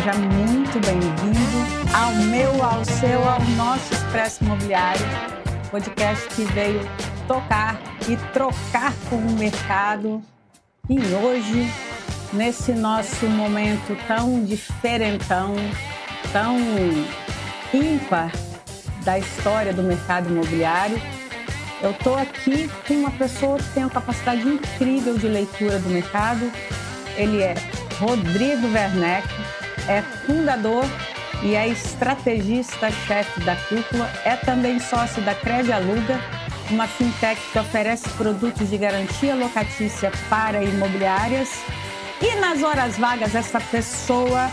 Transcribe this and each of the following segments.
Seja muito bem-vindo ao meu, ao seu, ao nosso Expresso Imobiliário, podcast que veio tocar e trocar com o mercado. E hoje, nesse nosso momento tão diferentão, tão ímpar da história do mercado imobiliário, eu estou aqui com uma pessoa que tem uma capacidade incrível de leitura do mercado. Ele é Rodrigo Werneck, é fundador e é estrategista-chefe da Cúpula, é também sócio da Crede Aluga, uma fintech que oferece produtos de garantia locatícia para imobiliárias. E nas horas vagas, essa pessoa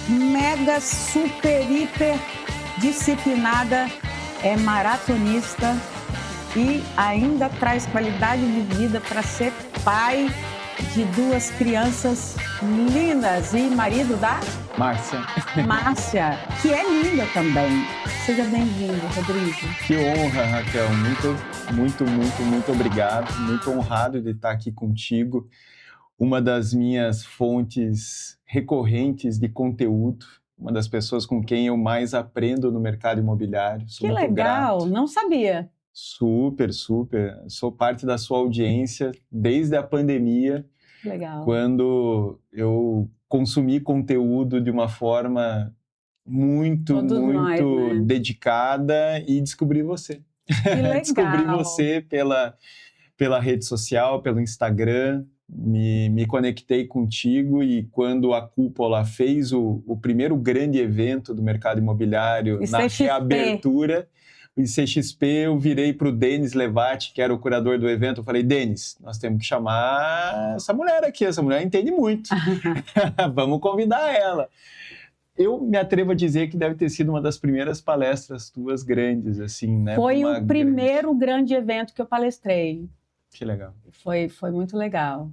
mega, super, hiper disciplinada, é maratonista e ainda traz qualidade de vida para ser pai de duas crianças lindas e marido da Márcia, que é linda também. Seja bem-vindo, Rodrigo. Que honra, Raquel. Muito obrigado. Muito honrado de estar aqui contigo. Uma das minhas fontes recorrentes de conteúdo, uma das pessoas com quem eu mais aprendo no mercado imobiliário. Sou que muito legal, grato. Não sabia. Super. Sou parte da sua audiência desde a pandemia. Legal. Quando eu consumi conteúdo de uma forma muito dedicada e descobri você. Que legal. Descobri você pela rede social, pelo Instagram, me conectei contigo e quando a Cúpula fez o primeiro grande evento do mercado imobiliário na reabertura, o ICXP, eu virei para o Denis Levati, que era o curador do evento, eu falei, Denis, nós temos que chamar essa mulher aqui, essa mulher entende muito, vamos convidar ela. Eu me atrevo a dizer que deve ter sido uma das primeiras palestras tuas grandes, assim, né? Foi o primeiro grande evento que eu palestrei. Que legal. Foi muito legal.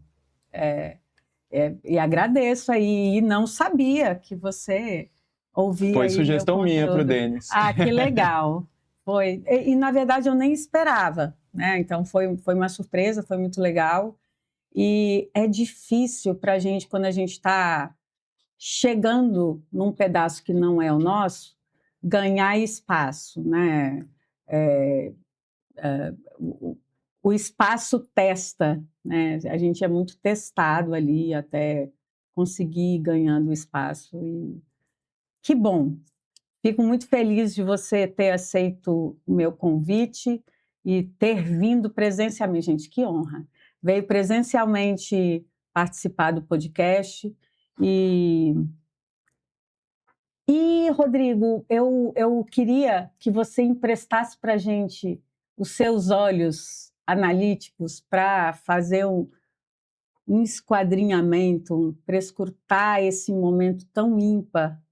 E agradeço aí, e não sabia que você ouvia. Foi sugestão minha para o Denis. Ah, que legal. Foi. E, na verdade, eu nem esperava, né? Então, foi uma surpresa, foi muito legal. E é difícil para a gente, quando a gente está chegando num pedaço que não é o nosso, ganhar espaço, né? O espaço testa, né? A gente é muito testado ali até conseguir ir ganhando espaço. E que bom! Fico muito feliz de você ter aceito o meu convite e ter vindo presencialmente. Gente, que honra! Veio presencialmente participar do podcast. E Rodrigo, eu queria que você emprestasse para a gente os seus olhos analíticos para fazer um esquadrinhamento, prescrutar esse momento tão ímpar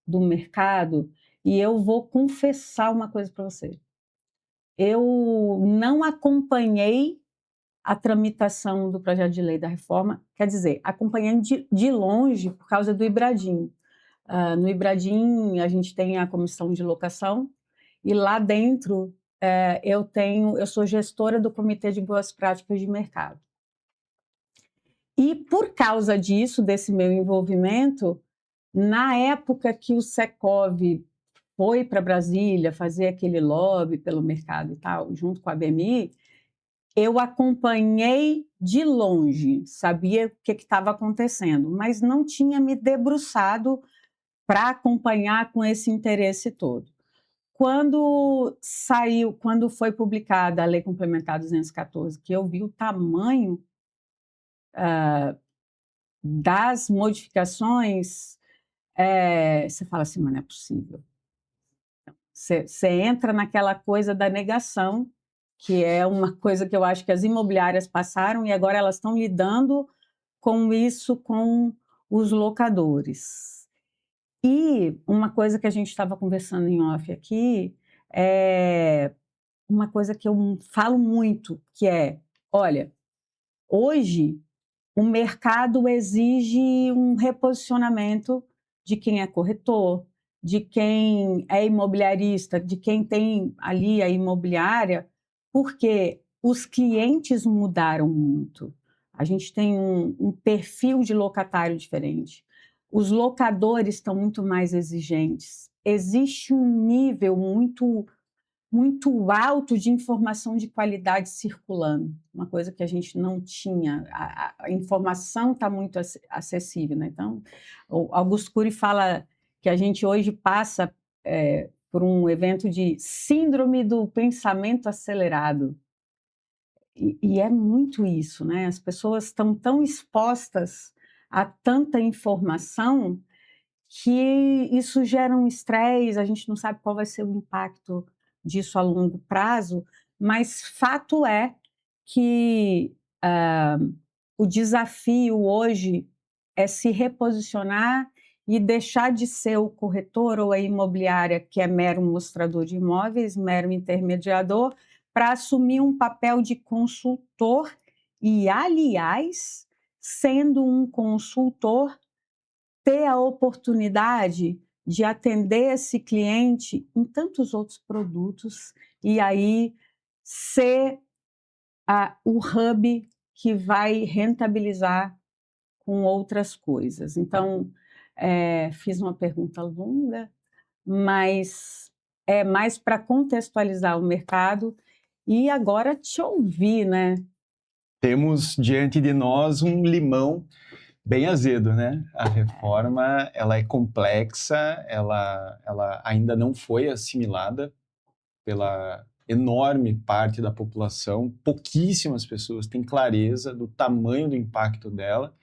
do mercado. E eu vou confessar uma coisa para você. Eu não acompanhei a tramitação do projeto de lei da reforma, quer dizer, acompanhei de longe por causa do Ibradim. No Ibradim, a gente tem a comissão de locação e lá dentro eu sou gestora do Comitê de Boas Práticas de Mercado. E por causa disso, desse meu envolvimento, na época que o Secov foi para Brasília fazer aquele lobby pelo mercado e tal, junto com a BMI, eu acompanhei de longe, sabia o que estava acontecendo, mas não tinha me debruçado para acompanhar com esse interesse todo. Quando foi publicada a Lei Complementar 214, que eu vi o tamanho das modificações, você fala assim, mas não é possível. Você entra naquela coisa da negação, que é uma coisa que eu acho que as imobiliárias passaram e agora elas estão lidando com isso com os locadores. E uma coisa que a gente estava conversando em off aqui é uma coisa que eu falo muito, que é, olha, hoje o mercado exige um reposicionamento de quem é corretor, de quem é imobiliarista, de quem tem ali a imobiliária, porque os clientes mudaram muito. A gente tem um perfil de locatário diferente. os locadores estão muito mais exigentes. Existe um nível muito alto de informação de qualidade circulando, uma coisa que a gente não tinha. A informação está muito acessível, né? Então, o Augusto Cury fala que a gente hoje passa por um evento de síndrome do pensamento acelerado. E é muito isso, né? As pessoas estão tão expostas a tanta informação que isso gera um estresse, a gente não sabe qual vai ser o impacto disso a longo prazo, mas fato é que o desafio hoje é se reposicionar e deixar de ser o corretor ou a imobiliária que é mero mostrador de imóveis, mero intermediador, para assumir um papel de consultor e, aliás, sendo um consultor, ter a oportunidade de atender esse cliente em tantos outros produtos e aí ser o hub que vai rentabilizar com outras coisas. Então, fiz uma pergunta longa, mas é mais para contextualizar o mercado e agora te ouvir, né? Temos diante de nós um limão bem azedo, né? A reforma, ela é complexa, ela ainda não foi assimilada pela enorme parte da população. Pouquíssimas pessoas têm clareza do tamanho do impacto dela.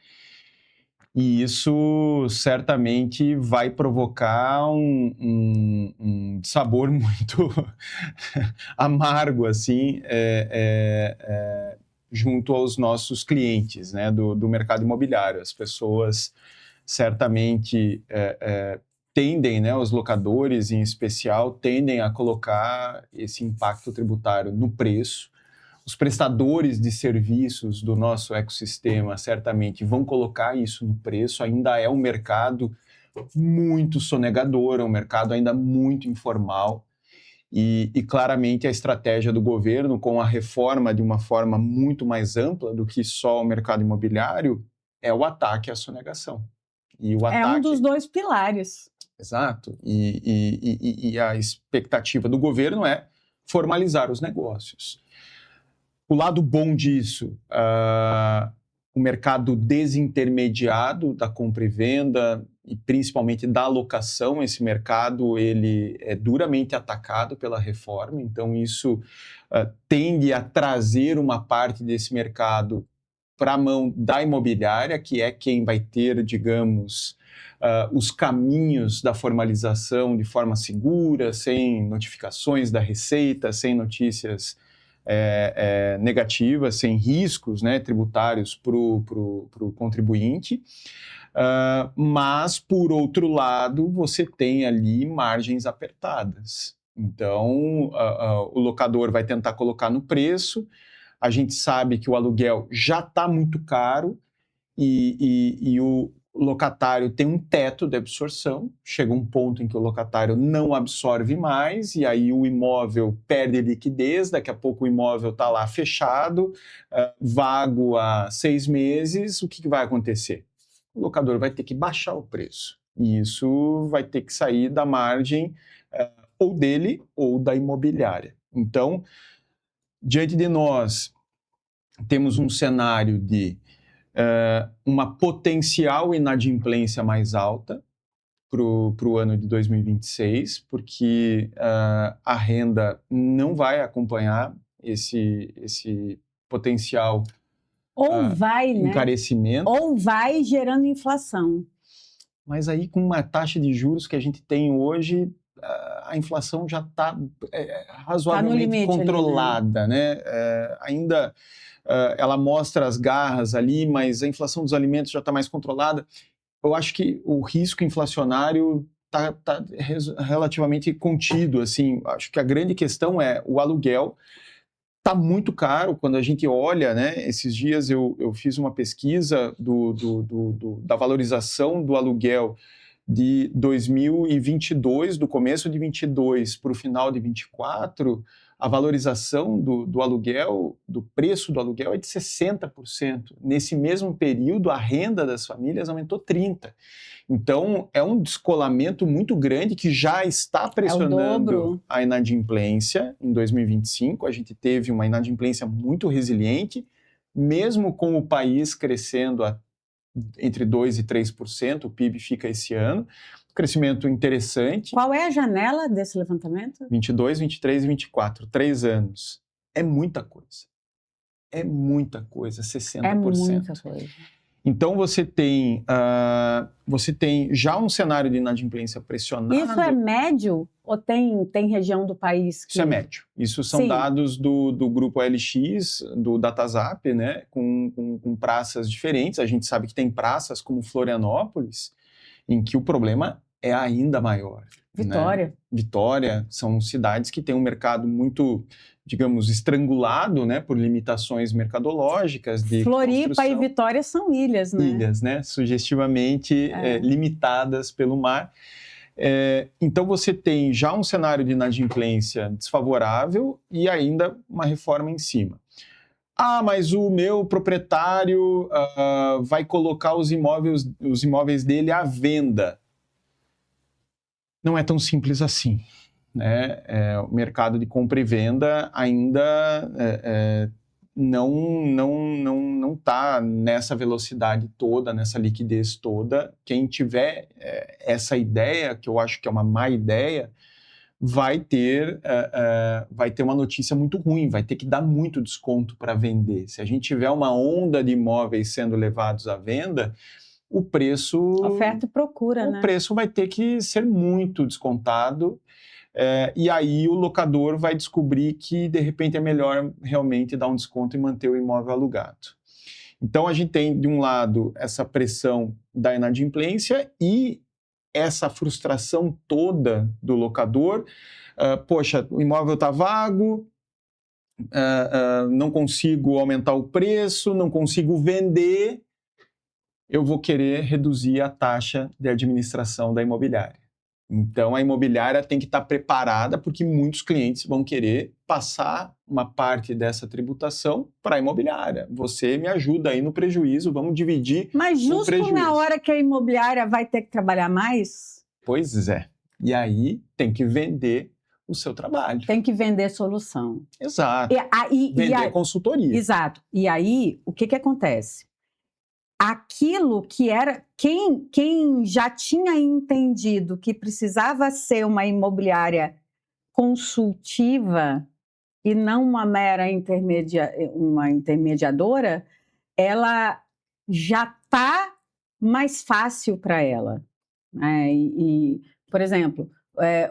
E isso certamente vai provocar um sabor muito amargo, assim, junto aos nossos clientes, né, do mercado imobiliário. As pessoas certamente tendem, né, os locadores em especial, tendem a colocar esse impacto tributário no preço. Os prestadores de serviços do nosso ecossistema certamente vão colocar isso no preço. Ainda é um mercado muito sonegador, é um mercado ainda muito informal. E claramente a estratégia do governo, com a reforma de uma forma muito mais ampla do que só o mercado imobiliário, é o ataque à sonegação. E o ataque... É um dos dois pilares. Exato. E a expectativa do governo é formalizar os negócios. O lado bom disso, o mercado desintermediado da compra e venda, e principalmente da locação, esse mercado ele é duramente atacado pela reforma, então isso tende a trazer uma parte desse mercado para a mão da imobiliária, que é quem vai ter, digamos, os caminhos da formalização de forma segura, sem notificações da Receita, sem notícias negativas, sem riscos, né, tributários para o contribuinte. Mas, por outro lado, você tem ali margens apertadas. Então, o locador vai tentar colocar no preço, a gente sabe que o aluguel já está muito caro e o locatário tem um teto de absorção, chega um ponto em que o locatário não absorve mais e aí o imóvel perde liquidez, daqui a pouco o imóvel está lá fechado, vago há 6 meses, o que vai acontecer? O locador vai ter que baixar o preço e isso vai ter que sair da margem ou dele ou da imobiliária. Então, diante de nós, temos um cenário de uma potencial inadimplência mais alta para o ano de 2026, porque a renda não vai acompanhar esse potencial encarecimento. Ou vai gerando inflação. Mas aí, com uma taxa de juros que a gente tem hoje, a inflação já está razoavelmente controlada, ali, né? Ainda ela mostra as garras ali, mas a inflação dos alimentos já está mais controlada. Eu acho que o risco inflacionário está relativamente contido. Assim, acho que a grande questão é o aluguel está muito caro. Quando a gente olha, né, esses dias eu fiz uma pesquisa da valorização do aluguel de 2022, do começo de 22 para o final de 24, a valorização do aluguel, do preço do aluguel é de 60%. Nesse mesmo período, a renda das famílias aumentou 30%. Então, é um descolamento muito grande que já está pressionando a inadimplência em 2025. A gente teve uma inadimplência muito resiliente, mesmo com o país crescendo entre 2% e 3%, o PIB fica esse ano. Crescimento interessante. Qual é a janela desse levantamento? 22, 23 e 24, 3 anos. É muita coisa. É muita coisa, 60%. É muita coisa. Então você tem já um cenário de inadimplência pressionado. Isso é médio ou tem região do país que... Isso é médio. Isso são dados do grupo OLX, do Datazzap, né, com praças diferentes. A gente sabe que tem praças como Florianópolis, em que o problema é ainda maior. Vitória. Né? Vitória, são cidades que têm um mercado muito, digamos, estrangulado, né, por limitações mercadológicas de Floripa construção. e Vitória são ilhas, né? Ilhas, né, sugestivamente limitadas pelo mar. Então você tem já um cenário de inadimplência desfavorável e ainda uma reforma em cima. Ah, mas o meu proprietário vai colocar os imóveis dele à venda. Não é tão simples assim, né? O mercado de compra e venda ainda não está nessa velocidade toda, nessa liquidez toda. Quem tiver essa ideia, que eu acho que é uma má ideia, vai ter uma notícia muito ruim, vai ter que dar muito desconto para vender. Se a gente tiver uma onda de imóveis sendo levados à venda, o preço... Oferta e procura, né? O preço vai ter que ser muito descontado, e aí o locador vai descobrir que, de repente, é melhor realmente dar um desconto e manter o imóvel alugado. Então, a gente tem, de um lado, essa pressão da inadimplência e essa frustração toda do locador. Poxa, o imóvel está vago, não consigo aumentar o preço, não consigo vender, eu vou querer reduzir a taxa de administração da imobiliária. Então, a imobiliária tem que estar preparada, porque muitos clientes vão querer passar uma parte dessa tributação para a imobiliária. Você me ajuda aí no prejuízo, vamos dividir o prejuízo. Mas justo na hora que a imobiliária vai ter que trabalhar mais? Pois é. E aí tem que vender o seu trabalho. Tem que vender solução. Exato. Vender consultoria. Exato. E aí, o que acontece? Aquilo que era... Quem já tinha entendido que precisava ser uma imobiliária consultiva e não uma mera uma intermediadora, ela já está mais fácil para ela. Por exemplo,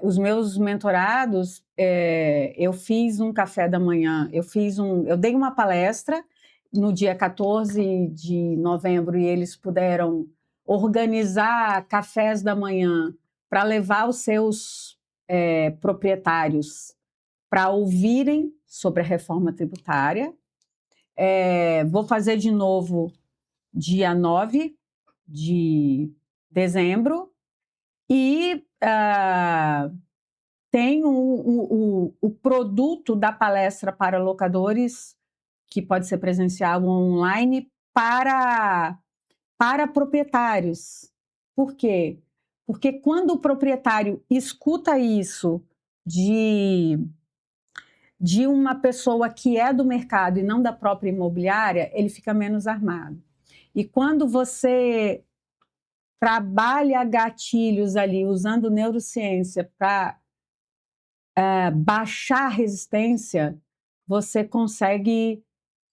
os meus mentorados, eu fiz um café da manhã, eu dei uma palestra no dia 14 de novembro e eles puderam organizar cafés da manhã para levar os seus proprietários para ouvirem sobre a reforma tributária. Vou fazer de novo dia 9 de dezembro e tem o produto da palestra para locadores, que pode ser presencial ou online, para proprietários. Por quê? Porque quando o proprietário escuta isso de uma pessoa que é do mercado e não da própria imobiliária, ele fica menos armado. E quando você trabalha gatilhos ali, usando neurociência para baixar a resistência, você consegue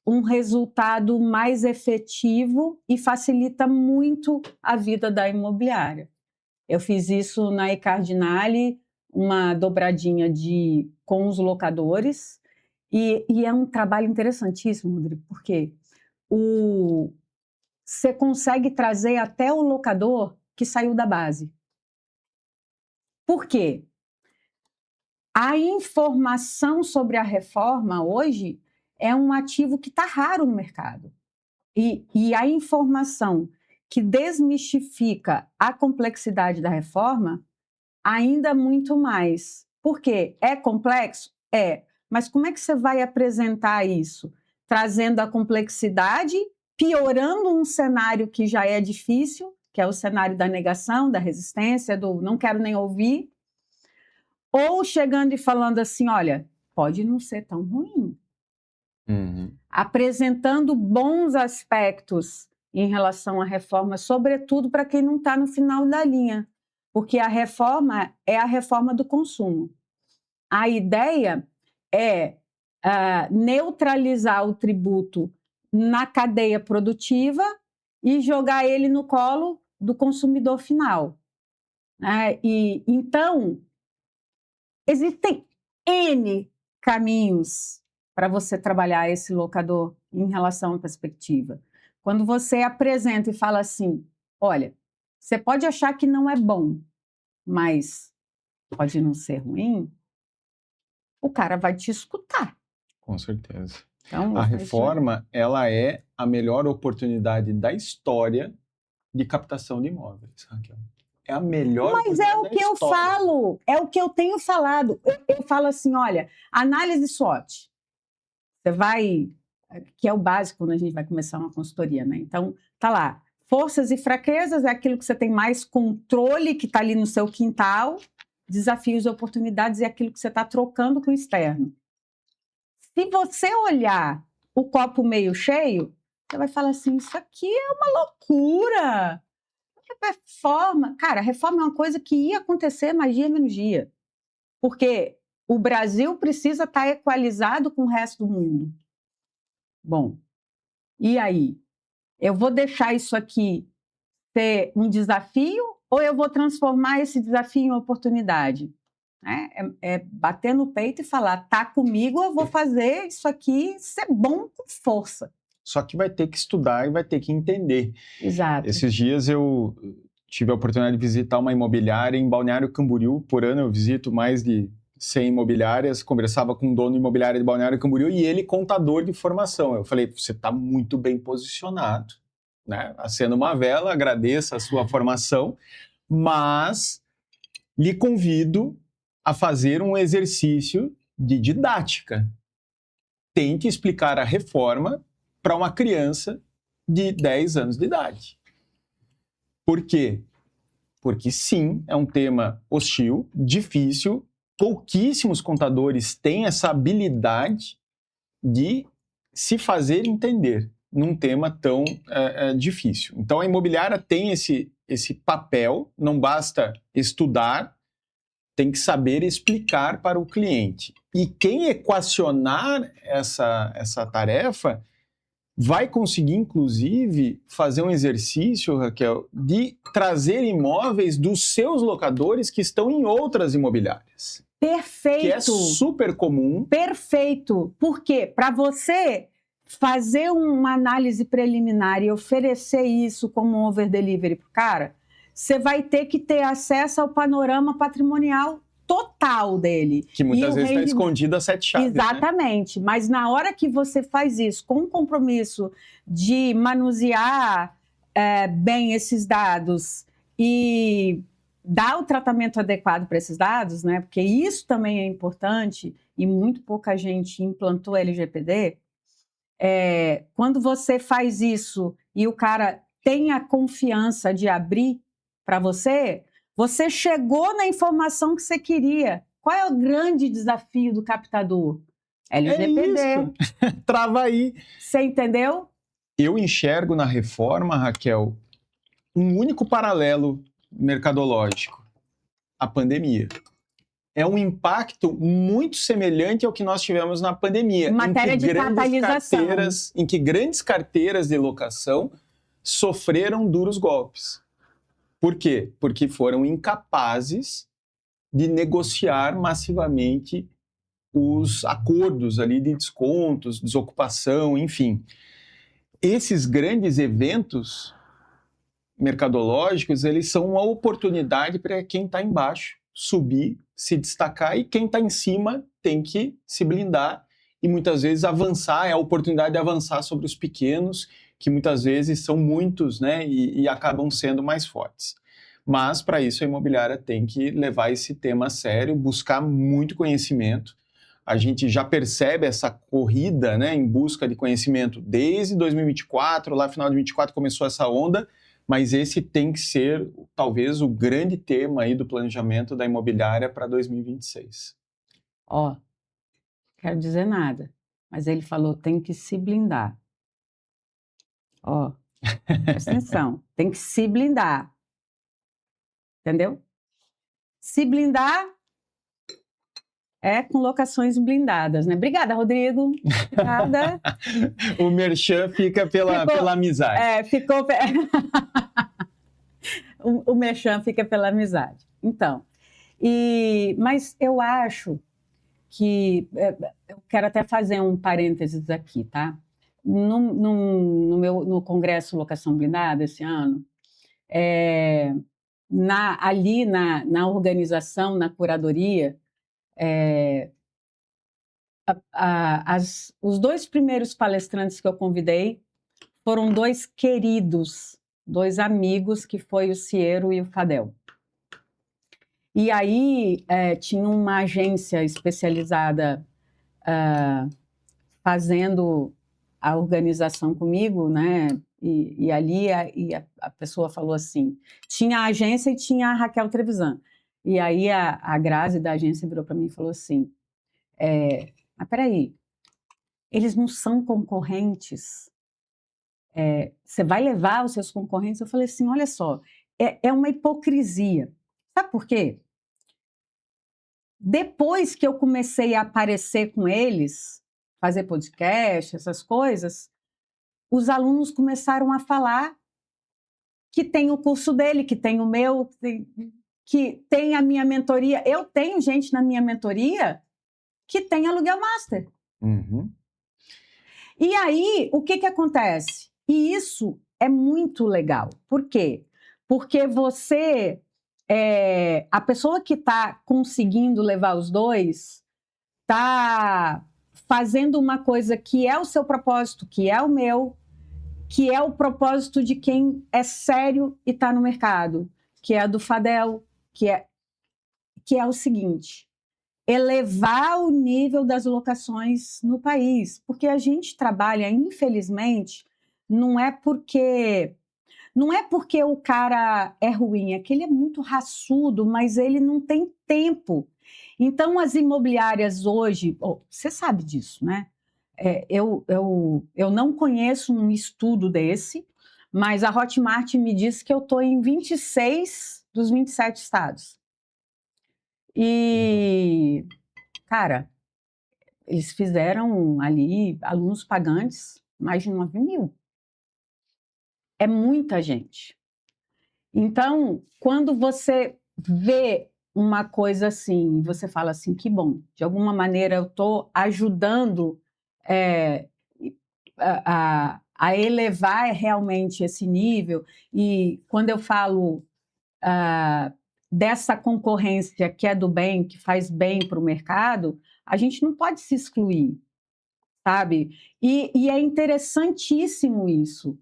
um resultado mais efetivo e facilita muito a vida da imobiliária. Eu fiz isso na eCardinale, uma dobradinha com os locadores, e é um trabalho interessantíssimo, Rodrigo, porque você consegue trazer até o locador que saiu da base. Por quê? A informação sobre a reforma hoje é um ativo que está raro no mercado. E a informação que desmistifica a complexidade da reforma ainda muito mais. Por quê? É complexo? É. Mas como é que você vai apresentar isso? Trazendo a complexidade, piorando um cenário que já é difícil, que é o cenário da negação, da resistência, do não quero nem ouvir, ou chegando e falando assim, olha, pode não ser tão ruim. Apresentando bons aspectos em relação à reforma, sobretudo para quem não está no final da linha, porque a reforma é a reforma do consumo. A ideia é neutralizar o tributo na cadeia produtiva e jogar ele no colo do consumidor final. E então, existem N caminhos para você trabalhar esse locador em relação à perspectiva. Quando você apresenta e fala assim, olha, você pode achar que não é bom, mas pode não ser ruim, o cara vai te escutar. Com certeza. Então, a reforma, ela é a melhor oportunidade da história de captação de imóveis, Raquel. É a melhor Mas é o que eu falo, é o que eu tenho falado. Eu falo assim, olha, análise SWOT. Você vai, que é o básico quando a gente vai começar uma consultoria, né? Então, tá lá, forças e fraquezas é aquilo que você tem mais controle, que está ali no seu quintal, desafios e oportunidades é aquilo que você está trocando com o externo. Se você olhar o copo meio cheio, você vai falar assim, isso aqui é uma loucura. Reforma, cara, reforma é uma coisa que ia acontecer mais dia menos dia. Porque o Brasil precisa estar equalizado com o resto do mundo. Bom, e aí? Eu vou deixar isso aqui ser um desafio ou eu vou transformar esse desafio em oportunidade? É bater no peito e falar, tá comigo, eu vou fazer isso aqui ser bom com força. Só que vai ter que estudar e vai ter que entender. Exato. Esses dias eu tive a oportunidade de visitar uma imobiliária em Balneário Camboriú. Por ano eu visito mais de 100 imobiliárias, conversava com um dono imobiliário de Balneário Camboriú e ele contador de formação. Eu falei, você está muito bem posicionado, né? Acenda uma vela, agradeça a sua formação, mas lhe convido a fazer um exercício de didática. Tente explicar a reforma para uma criança de 10 anos de idade. Por quê? Porque sim, é um tema hostil, difícil, pouquíssimos contadores têm essa habilidade de se fazer entender num tema tão difícil. Então a imobiliária tem esse papel, não basta estudar, tem que saber explicar para o cliente. E quem equacionar essa tarefa vai conseguir, inclusive, fazer um exercício, Raquel, de trazer imóveis dos seus locadores que estão em outras imobiliárias. Perfeito. Que é super comum. Perfeito. Por quê? Para você fazer uma análise preliminar e oferecer isso como um over-delivery para o cara, você vai ter que ter acesso ao panorama patrimonial total dele. Que muitas vezes está escondido a 7 chaves. Exatamente. Né? Mas na hora que você faz isso com o compromisso de manusear bem esses dados e dar o tratamento adequado para esses dados, né? Porque isso também é importante e muito pouca gente implantou LGPD, quando você faz isso e o cara tem a confiança de abrir para você, você chegou na informação que você queria. Qual é o grande desafio do captador? LGPD. É isso. Trava aí. Você entendeu? Eu enxergo na reforma, Raquel, um único paralelo mercadológico: a pandemia. É um impacto muito semelhante ao que nós tivemos na pandemia. Em matéria de catalisação. Em que grandes carteiras de locação sofreram duros golpes. Por quê? Porque foram incapazes de negociar massivamente os acordos ali de descontos, desocupação, enfim. Esses grandes eventos mercadológicos, eles são uma oportunidade para quem está embaixo subir, se destacar, e quem está em cima tem que se blindar e muitas vezes avançar, é a oportunidade de avançar sobre os pequenos que muitas vezes são muitos, né, e acabam sendo mais fortes. Mas, para isso, a imobiliária tem que levar esse tema a sério, buscar muito conhecimento. A gente já percebe essa corrida, né, em busca de conhecimento desde 2024, lá final de 2024 começou essa onda, mas esse tem que ser, talvez, o grande tema aí do planejamento da imobiliária para 2026. Ó, quero dizer nada, mas ele falou tem que se blindar. Ó, presta atenção, tem que se blindar. Entendeu? Se blindar é com locações blindadas, né? Obrigada, Rodrigo. Obrigada. O merchan fica pela amizade. Ficou... o merchan fica pela amizade. Então, mas eu acho que... eu quero até fazer um parênteses aqui, tá? No Congresso Locação Blindada, esse ano, ali na organização, na curadoria, os 2 primeiros palestrantes que eu convidei foram 2 queridos, 2 amigos, que foi o Ciero e o Fadel. E aí tinha uma agência especializada fazendo a organização comigo, né? E ali a pessoa falou assim, tinha a agência e tinha a Raquel Trevisan. E aí a Grazi da agência virou para mim e falou assim, mas peraí, eles não são concorrentes? Você vai levar os seus concorrentes? Eu falei assim, olha só, é uma hipocrisia. Sabe por quê? Depois que eu comecei a aparecer com eles, fazer podcast, essas coisas, os alunos começaram a falar que tem o curso dele, que tem o meu, que tem a minha mentoria. Eu tenho gente na minha mentoria que tem aluguel master. Uhum. E aí, o que acontece? E isso é muito legal. Por quê? Porque você, a pessoa que está conseguindo levar os 2, está fazendo uma coisa que é o seu propósito, que é o meu, que é o propósito de quem é sério e está no mercado, que é a do Fadel, que é o seguinte, elevar o nível das locações no país, porque a gente trabalha, infelizmente, não é porque o cara é ruim, é que ele é muito raçudo, mas ele não tem tempo. Então, as imobiliárias hoje, você sabe disso, né? Eu não conheço um estudo desse, mas a Hotmart me disse que eu estou em 26 dos 27 estados. E, cara, eles fizeram ali alunos pagantes, mais de 9 mil. É muita gente. Então, quando você vê uma coisa assim, você fala assim, que bom, de alguma maneira eu estou ajudando a elevar realmente esse nível. E quando eu falo dessa concorrência que é do bem, que faz bem para o mercado, a gente não pode se excluir, sabe? E é interessantíssimo isso.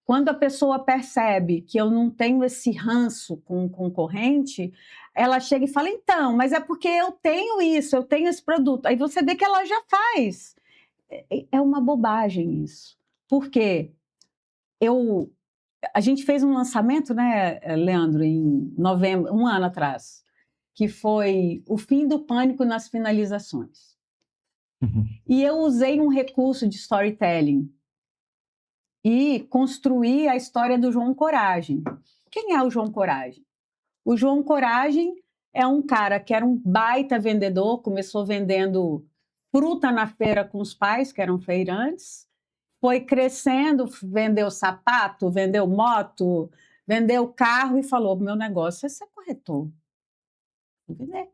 Quando a pessoa percebe que eu não tenho esse ranço com o concorrente, ela chega e fala, então, mas é porque eu tenho isso, eu tenho esse produto. Aí você vê que ela já faz. É uma bobagem isso. Por quê? A gente fez um lançamento, né, Leandro, em novembro, 1 ano atrás, que foi o fim do pânico nas finalizações. Uhum. E eu usei um recurso de storytelling e construí a história do João Coragem. Quem é o João Coragem? O João Coragem é um cara que era um baita vendedor, começou vendendo fruta na feira com os pais, que eram feirantes, foi crescendo, vendeu sapato, vendeu moto, vendeu carro e falou, meu negócio é ser corretor. Vou vender.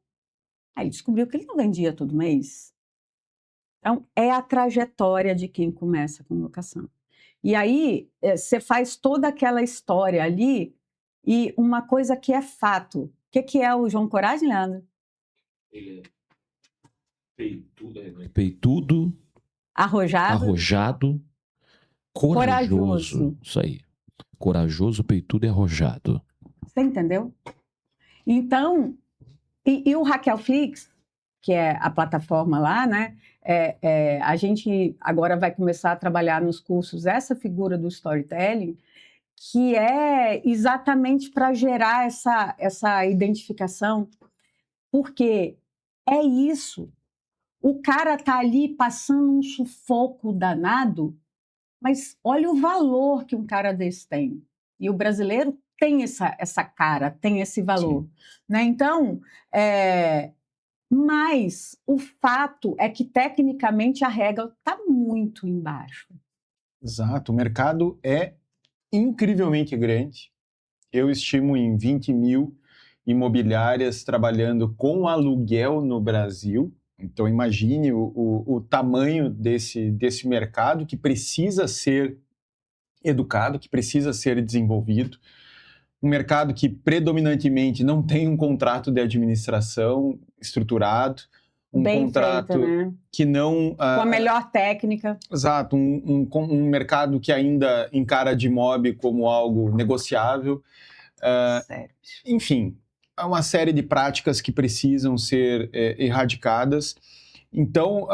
Aí descobriu que ele não vendia todo mês. Então, é a trajetória de quem começa com locação. E aí, você faz toda aquela história ali e uma coisa que é fato. O que é o João Coragem, Leandro? Ele é peitudo, arrojado, Corajoso. Isso aí. Corajoso, peitudo e arrojado. Você entendeu? Então, e o Raquel Flix, que é a plataforma lá, né? A gente agora vai começar a trabalhar nos cursos essa figura do storytelling, que é exatamente para gerar essa identificação, porque é isso. O cara tá ali passando um sufoco danado, mas olha o valor que um cara desse tem. E o brasileiro tem essa cara, tem esse valor. Né? Então, mas o fato é que, tecnicamente, a regra está muito embaixo. Exato. O mercado é incrivelmente grande. Eu estimo em 20 mil imobiliárias trabalhando com aluguel no Brasil. Então, imagine o tamanho desse mercado que precisa ser educado, que precisa ser desenvolvido. Um mercado que predominantemente não tem um contrato de administração estruturado, um Bem contrato feito, né? que não... Com a melhor técnica. Exato, um mercado que ainda encara de MOB como algo negociável. Sério. Enfim, há uma série de práticas que precisam ser erradicadas. Então,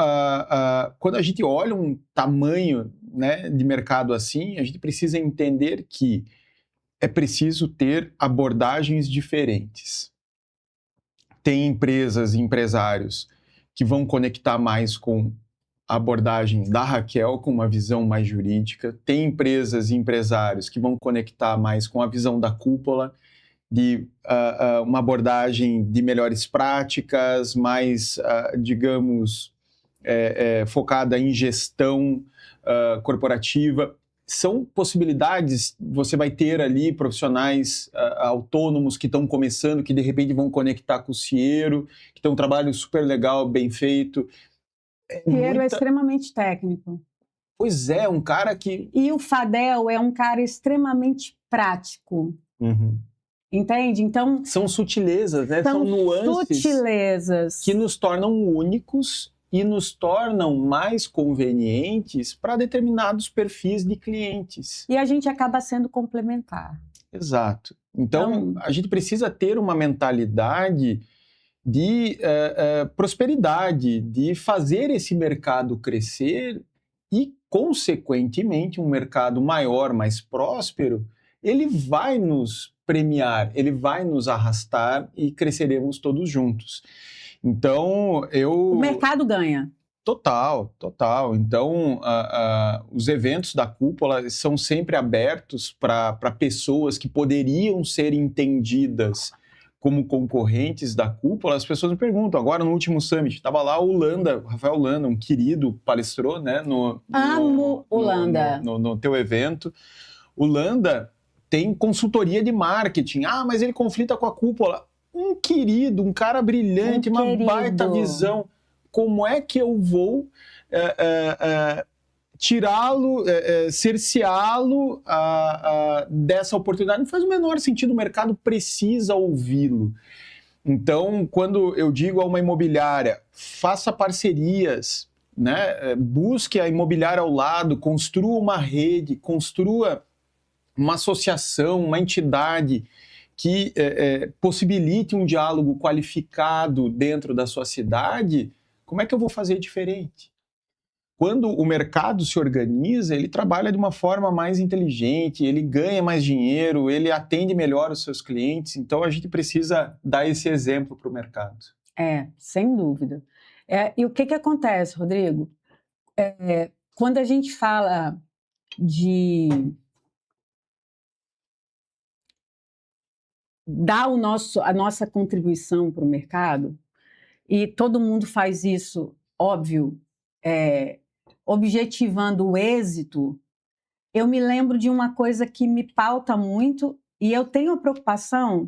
quando a gente olha um tamanho, né, de mercado assim, a gente precisa entender que é preciso ter abordagens diferentes. Tem empresas e empresários que vão conectar mais com a abordagem da Raquel, com uma visão mais jurídica. Tem empresas e empresários que vão conectar mais com a visão da cúpula, de uma abordagem de melhores práticas, mais, digamos, focada em gestão corporativa. São possibilidades, você vai ter ali profissionais autônomos que estão começando, que de repente vão conectar com o Ciero, que tem um trabalho super legal, bem feito. Ciero é extremamente técnico. Pois é, um cara que... E o Fadel é um cara extremamente prático. Uhum. Entende? Então... São sutilezas, né? São nuances sutilezas que nos tornam únicos e nos tornam mais convenientes para determinados perfis de clientes. E a gente acaba sendo complementar. Exato. Então, a gente precisa ter uma mentalidade de prosperidade, de fazer esse mercado crescer e, consequentemente, um mercado maior, mais próspero, ele vai nos premiar, ele vai nos arrastar e cresceremos todos juntos. Então, O mercado ganha. Total, total. Então, os eventos da cúpula são sempre abertos para pessoas que poderiam ser entendidas como concorrentes da cúpula. As pessoas me perguntam, agora no último summit, estava lá o Rafael Holanda, um querido, palestrou, né, Amo Holanda. No teu evento. O Holanda tem consultoria de marketing. Ah, mas ele conflita com a cúpula. Um querido, um cara brilhante, uma baita visão. Como é que eu vou tirá-lo, cerceá-lo dessa oportunidade? Não faz o menor sentido, o mercado precisa ouvi-lo. Então, quando eu digo a uma imobiliária, faça parcerias, né? Busque a imobiliária ao lado, construa uma rede, construa uma associação, uma entidade que possibilite um diálogo qualificado dentro da sua cidade. Como é que eu vou fazer diferente? Quando o mercado se organiza, ele trabalha de uma forma mais inteligente, ele ganha mais dinheiro, ele atende melhor os seus clientes. Então, a gente precisa dar esse exemplo para o mercado. Sem dúvida. E o que acontece, Rodrigo? Quando a gente fala de dar a nossa contribuição para o mercado, e todo mundo faz isso, óbvio, objetivando o êxito, eu me lembro de uma coisa que me pauta muito, e eu tenho a preocupação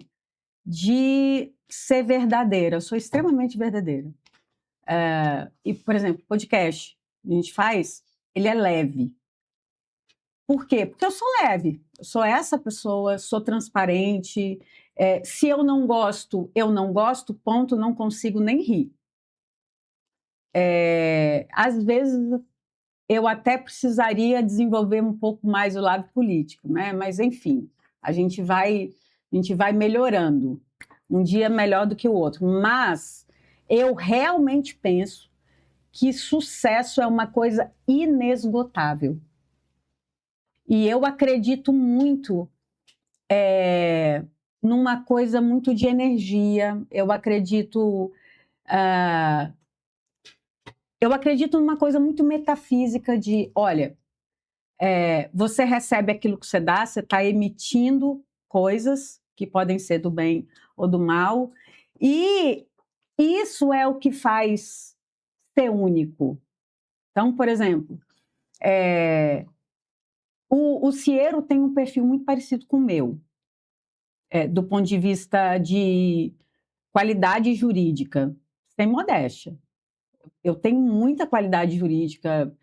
de ser verdadeira. Eu sou extremamente verdadeira. E, por exemplo, podcast, a gente faz, ele é leve. Por quê? Porque eu sou leve. Eu sou essa pessoa, sou transparente. Se eu não gosto, ponto, não consigo nem rir. Às vezes eu até precisaria desenvolver um pouco mais o lado político, né? Mas, enfim, a gente vai melhorando. Um dia melhor do que o outro. Mas eu realmente penso que sucesso é uma coisa inesgotável. E eu acredito muito numa coisa muito de energia. Eu acredito numa coisa muito metafísica de, olha, você recebe aquilo que você dá, você está emitindo coisas que podem ser do bem ou do mal, e isso é o que faz ser único. Então, por exemplo, o Ciero tem um perfil muito parecido com o meu, do ponto de vista de qualidade jurídica, sem modéstia. Eu tenho muita qualidade jurídica,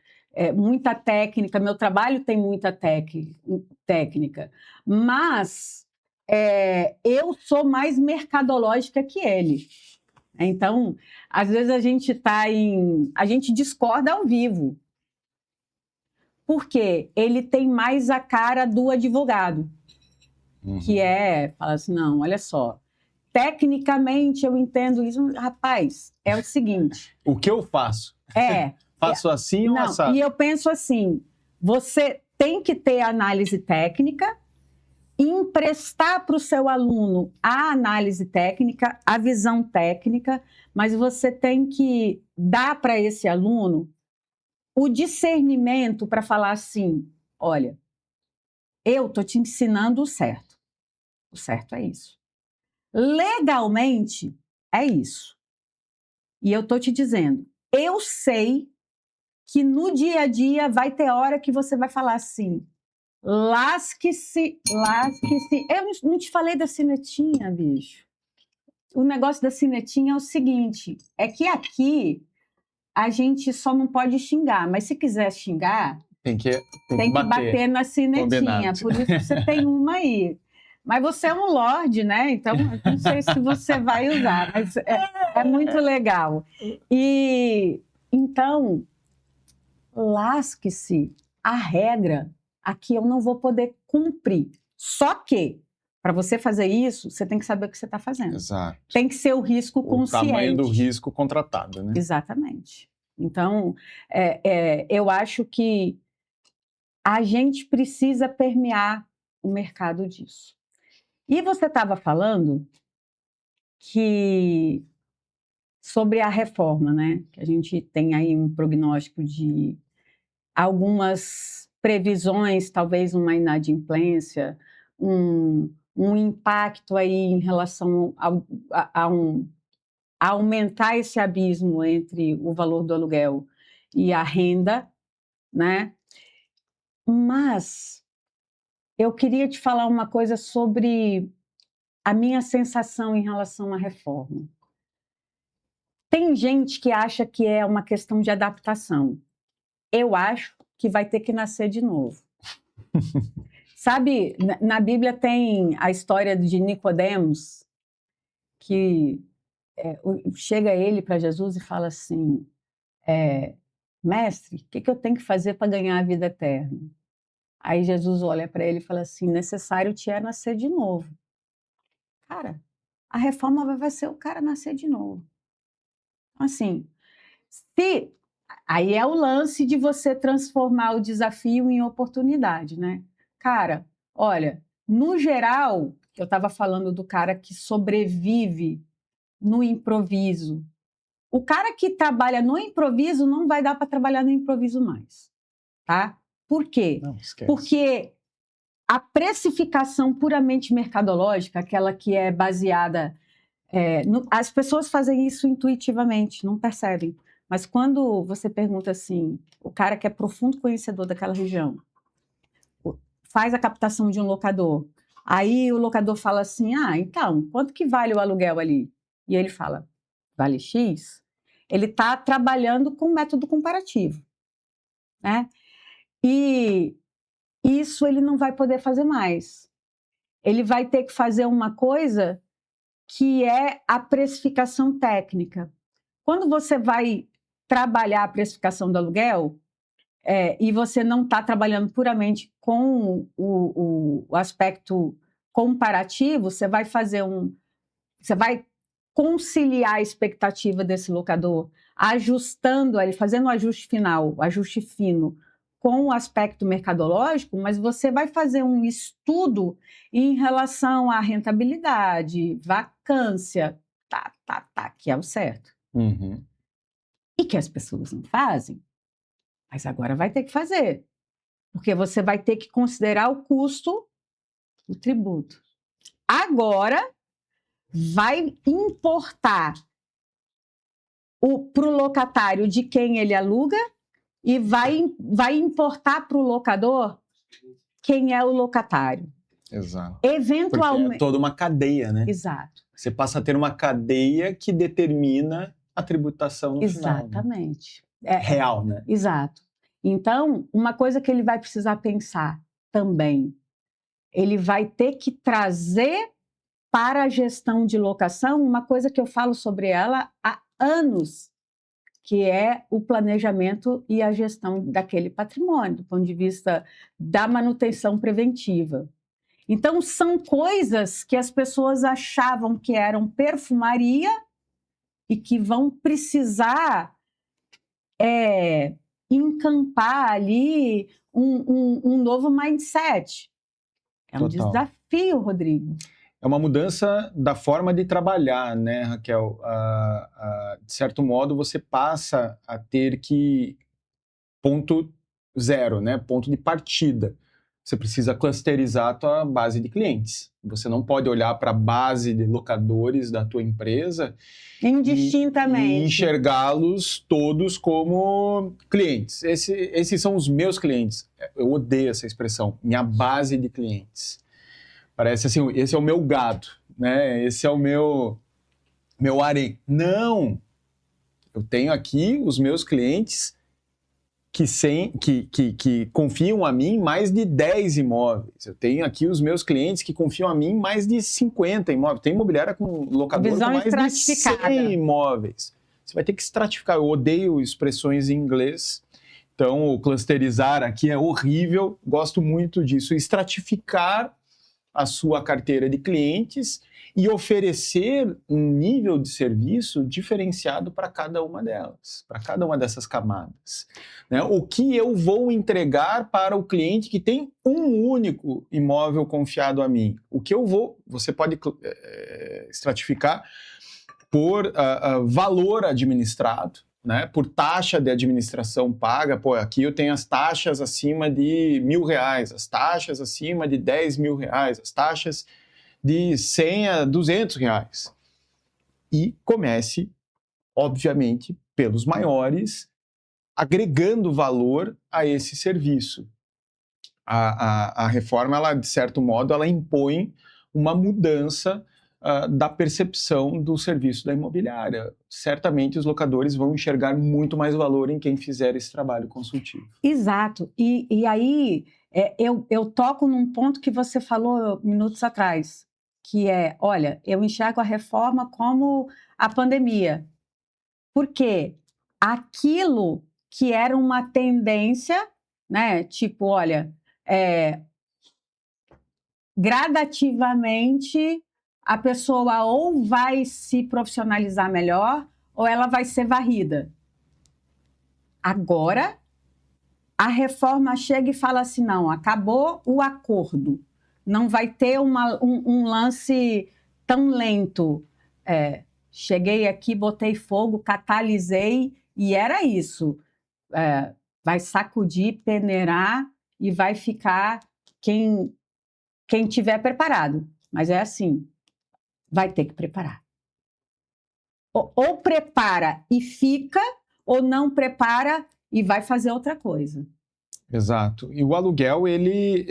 muita técnica, meu trabalho tem muita técnica, mas eu sou mais mercadológica que ele. Então, às vezes a gente discorda ao vivo, porque ele tem mais a cara do advogado, que fala assim, não, olha só, tecnicamente eu entendo isso, rapaz, é o seguinte... O que eu faço? Faço assim ou assado? E eu penso assim, você tem que ter análise técnica, emprestar para o seu aluno a análise técnica, a visão técnica, mas você tem que dar para esse aluno o discernimento para falar assim, olha, eu estou te ensinando o certo é isso. Legalmente, é isso. E eu estou te dizendo, eu sei que no dia a dia vai ter hora que você vai falar assim, lasque-se. Eu não te falei da sinetinha, bicho. O negócio da sinetinha é o seguinte, é que aqui a gente só não pode xingar, mas se quiser xingar, tem que bater na sinetinha. Combinado. Por isso você tem uma aí. Mas você é um lorde, né? Então, eu não sei se você vai usar, mas é muito legal. E, então, lasque-se, a regra aqui eu não vou poder cumprir. Só que, para você fazer isso, você tem que saber o que você está fazendo. Exato. Tem que ser o risco consciente. O tamanho do risco contratado, né? Exatamente. Então, eu acho que a gente precisa permear o mercado disso. E você estava falando sobre a reforma, né? Que a gente tem aí um prognóstico de algumas previsões, talvez uma inadimplência, um impacto aí em relação a aumentar esse abismo entre o valor do aluguel e a renda, né? Mas eu queria te falar uma coisa sobre a minha sensação em relação à reforma. Tem gente que acha que é uma questão de adaptação. Eu acho que vai ter que nascer de novo. Sabe, na Bíblia tem a história de Nicodemos, que chega ele para Jesus e fala assim, mestre, o que eu tenho que fazer para ganhar a vida eterna? Aí Jesus olha para ele e fala assim, necessário te é nascer de novo. Cara, a reforma vai ser o cara nascer de novo. Assim, aí é o lance de você transformar o desafio em oportunidade, né? Cara, olha, no geral, eu estava falando do cara que sobrevive no improviso. O cara que trabalha no improviso não vai dar para trabalhar no improviso mais, tá? Por quê? Não, esquece. Porque a precificação puramente mercadológica, aquela que é baseada... as pessoas fazem isso intuitivamente, não percebem. Mas quando você pergunta assim, o cara que é profundo conhecedor daquela região, faz a captação de um locador, aí o locador fala assim, então, quanto que vale o aluguel ali? E ele fala, vale X? Ele está trabalhando com método comparativo, né? E isso ele não vai poder fazer mais. Ele vai ter que fazer uma coisa que é a precificação técnica. Quando você vai trabalhar a precificação do aluguel, e você não está trabalhando puramente com o aspecto comparativo, você vai conciliar a expectativa desse locador, ajustando ele, fazendo o ajuste final, o ajuste fino, com o aspecto mercadológico, mas você vai fazer um estudo em relação à rentabilidade, vacância, que é o certo. Uhum. E que as pessoas não fazem, mas agora vai ter que fazer, porque você vai ter que considerar o custo do tributo. Agora vai importar para o locatário de quem ele aluga e vai importar para o locador quem é o locatário. Exato. Eventualmente. Porque é toda uma cadeia, né? Exato. Você passa a ter uma cadeia que determina a tributação no final. Exatamente. Né? Real, né? Exato. Então, uma coisa que ele vai precisar pensar também, ele vai ter que trazer para a gestão de locação uma coisa que eu falo sobre ela há anos, que é o planejamento e a gestão daquele patrimônio, do ponto de vista da manutenção preventiva. Então, são coisas que as pessoas achavam que eram perfumaria e que vão precisar encampar ali um novo mindset. É um desafio, Rodrigo. É uma mudança da forma de trabalhar, né, Raquel? De certo modo, você passa a ter que ponto zero, né, ponto de partida. Você precisa clusterizar a tua base de clientes. Você não pode olhar para a base de locadores da tua empresa indistintamente e enxergá-los todos como clientes. Esses são os meus clientes. Eu odeio essa expressão, minha base de clientes. Parece assim, esse é o meu gado, né? Esse é o meu harém. Não! Eu tenho aqui os meus clientes que confiam a mim mais de 10 imóveis. Eu tenho aqui os meus clientes que confiam a mim mais de 50 imóveis. Tem imobiliária com locador com mais de 100 imóveis. Você vai ter que estratificar. Eu odeio expressões em inglês. Então, o clusterizar aqui é horrível. Gosto muito disso. Estratificar a sua carteira de clientes e oferecer um nível de serviço diferenciado para cada uma delas, para cada uma dessas camadas. Né? O que eu vou entregar para o cliente que tem um único imóvel confiado a mim? O que eu vou... Você pode estratificar por valor administrado, né? Por taxa de administração paga. Pô, aqui eu tenho as taxas acima de R$1.000, as taxas acima de R$10.000, as taxas de 100 a R$200. E comece, obviamente, pelos maiores, agregando valor a esse serviço. A reforma, ela, de certo modo, ela impõe uma mudança da percepção do serviço da imobiliária. Certamente os locadores vão enxergar muito mais valor em quem fizer esse trabalho consultivo. Exato. E aí eu toco num ponto que você falou minutos atrás, que é, olha, eu enxergo a reforma como a pandemia. Por quê? Aquilo que era uma tendência, né? Tipo, olha, gradativamente a pessoa ou vai se profissionalizar melhor ou ela vai ser varrida. Agora, a reforma chega e fala assim, não, acabou o acordo, não vai ter um lance tão lento. Cheguei aqui, botei fogo, catalisei e era isso. Vai sacudir, peneirar e vai ficar quem tiver preparado. Mas é assim, vai ter que preparar. Ou prepara e fica, ou não prepara e vai fazer outra coisa. Exato. E o aluguel, ele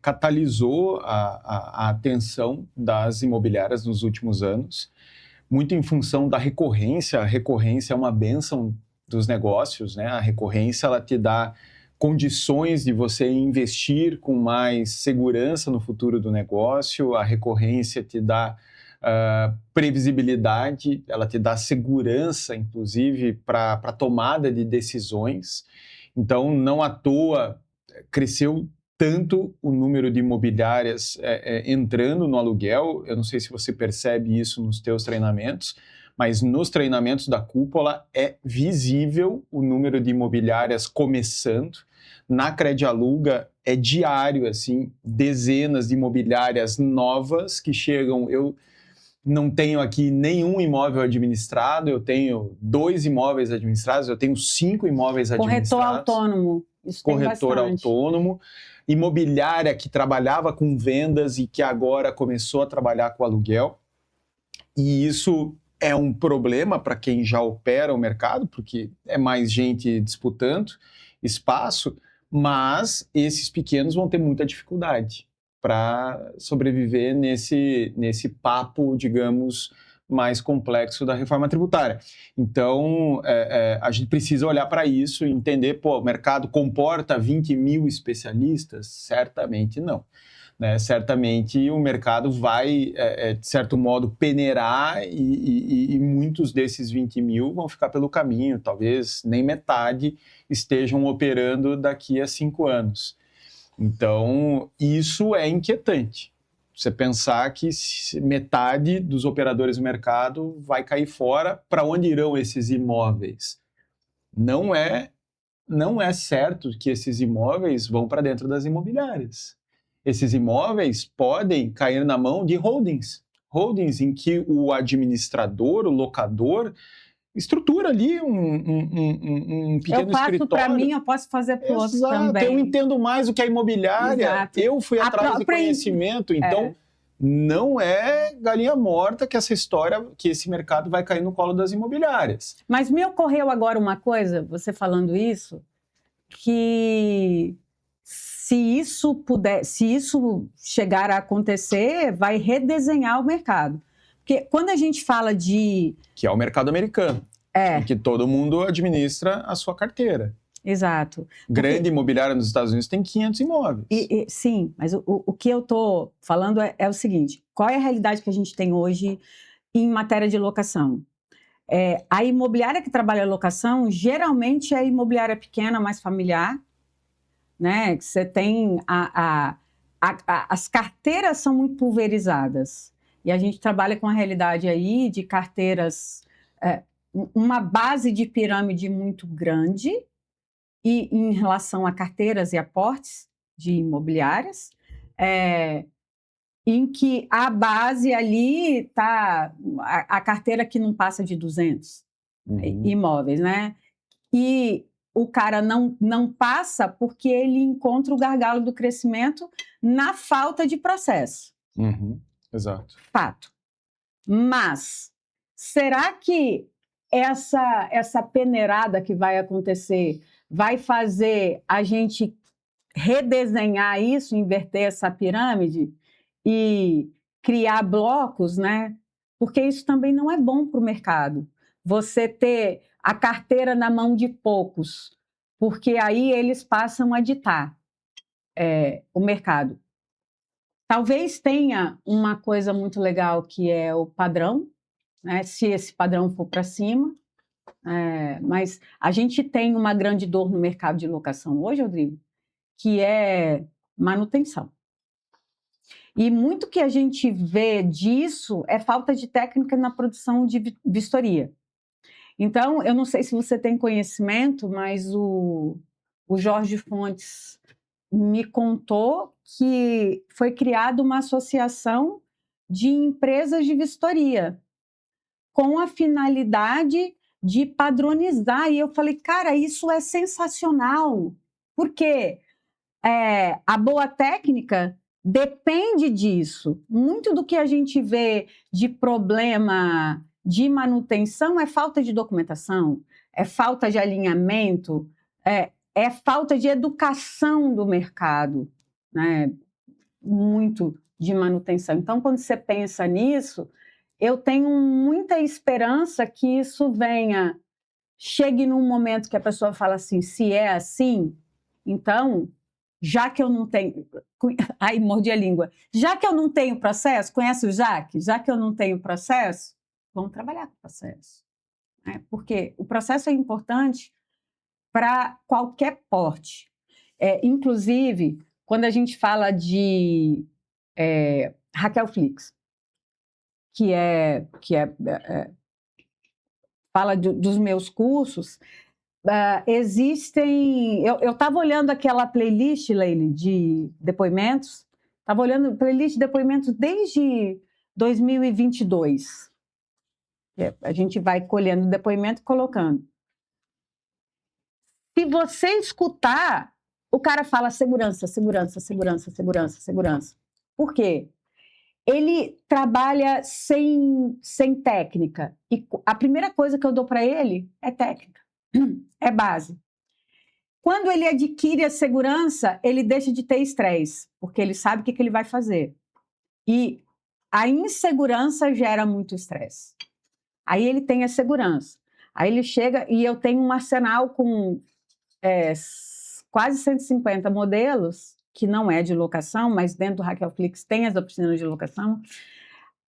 catalisou a atenção das imobiliárias nos últimos anos, muito em função da recorrência. A recorrência é uma bênção dos negócios, né? A recorrência, ela te dá condições de você investir com mais segurança no futuro do negócio. A recorrência te dá previsibilidade, ela te dá segurança, inclusive, para a tomada de decisões. Então, não à toa, cresceu tanto o número de imobiliárias entrando no aluguel. Eu não sei se você percebe isso nos teus treinamentos, mas nos treinamentos da Cúpula é visível o número de imobiliárias começando. Na Credialuga é diário, assim, dezenas de imobiliárias novas que chegam. Eu não tenho aqui nenhum imóvel administrado, eu tenho 2 imóveis administrados, eu tenho 5 imóveis administrados. Corretor autônomo, isso tem Corretor bastante. autônomo, imobiliária que trabalhava com vendas e que agora começou a trabalhar com aluguel. E isso é um problema para quem já opera o mercado, porque é mais gente disputando espaço, mas esses pequenos vão ter muita dificuldade para sobreviver nesse papo, digamos, mais complexo da reforma tributária. Então, a gente precisa olhar para isso e entender, o mercado comporta 20 mil especialistas? Certamente não. Né? Certamente o mercado vai, de certo modo, peneirar e muitos desses 20 mil vão ficar pelo caminho, talvez nem metade estejam operando daqui a 5 anos. Então, isso é inquietante. Você pensar que metade dos operadores do mercado vai cair fora, para onde irão esses imóveis? Não é certo que esses imóveis vão para dentro das imobiliárias. Esses imóveis podem cair na mão de holdings em que o administrador, o locador, estrutura ali um pequeno escritório. Eu faço para mim, eu posso fazer para o outro também. Eu entendo mais do que a imobiliária. Exato. Eu fui atrás de conhecimento. Então, não é galinha morta que essa história, que esse mercado vai cair no colo das imobiliárias. Mas me ocorreu agora uma coisa, você falando isso, que se isso chegar a acontecer, vai redesenhar o mercado. Porque quando a gente fala de... Que é o mercado americano, em que todo mundo administra a sua carteira. Exato. Grande imobiliária nos Estados Unidos tem 500 imóveis. Sim, mas o que eu estou falando é o seguinte, qual é a realidade que a gente tem hoje em matéria de locação? A imobiliária que trabalha locação, geralmente é a imobiliária pequena, mais familiar, né? Que você tem as carteiras são muito pulverizadas. E a gente trabalha com a realidade aí de carteiras, uma base de pirâmide muito grande, e em relação a carteiras e aportes de imobiliárias, em que a base ali está a carteira que não passa de 200 imóveis, né? E o cara não passa porque ele encontra o gargalo do crescimento na falta de processo. Exato. Fato. Mas será que essa peneirada que vai acontecer vai fazer a gente redesenhar isso, inverter essa pirâmide e criar blocos, né? Porque isso também não é bom para o mercado. Você ter a carteira na mão de poucos, porque aí eles passam a ditar o mercado. Talvez tenha uma coisa muito legal que é o padrão, né? Se esse padrão for para cima, mas a gente tem uma grande dor no mercado de locação hoje, Rodrigo, que é manutenção. E muito que a gente vê disso é falta de técnica na produção de vistoria. Então, eu não sei se você tem conhecimento, mas o Jorge Fontes me contou que foi criada uma associação de empresas de vistoria com a finalidade de padronizar. E eu falei, cara, isso é sensacional, porque a boa técnica depende disso. Muito do que a gente vê de problema de manutenção é falta de documentação, é falta de alinhamento, é falta de educação do mercado, né? Muito de manutenção. Então, quando você pensa nisso, eu tenho muita esperança que isso chegue num momento que a pessoa fala assim, se é assim, então, já que eu não tenho... Ai, mordi a língua. Já que eu não tenho processo, conhece o Jaque? Já que eu não tenho processo, vamos trabalhar com o processo. Porque o processo é importante para qualquer porte. Inclusive, quando a gente fala de Raquel Flix, que fala dos meus cursos, existem... Eu estava olhando aquela playlist, Leile, de depoimentos, estava olhando playlist de depoimentos desde 2022. A gente vai colhendo depoimento e colocando. Se você escutar, o cara fala segurança, segurança, segurança, segurança, segurança. Por quê? Ele trabalha sem técnica. E a primeira coisa que eu dou para ele é técnica, é base. Quando ele adquire a segurança, ele deixa de ter estresse, porque ele sabe o que ele vai fazer. E a insegurança gera muito estresse. Aí ele tem a segurança. Aí ele chega e eu tenho um arsenal com quase 150 modelos, que não é de locação, mas dentro do Raquel Flix tem as oficinas de locação.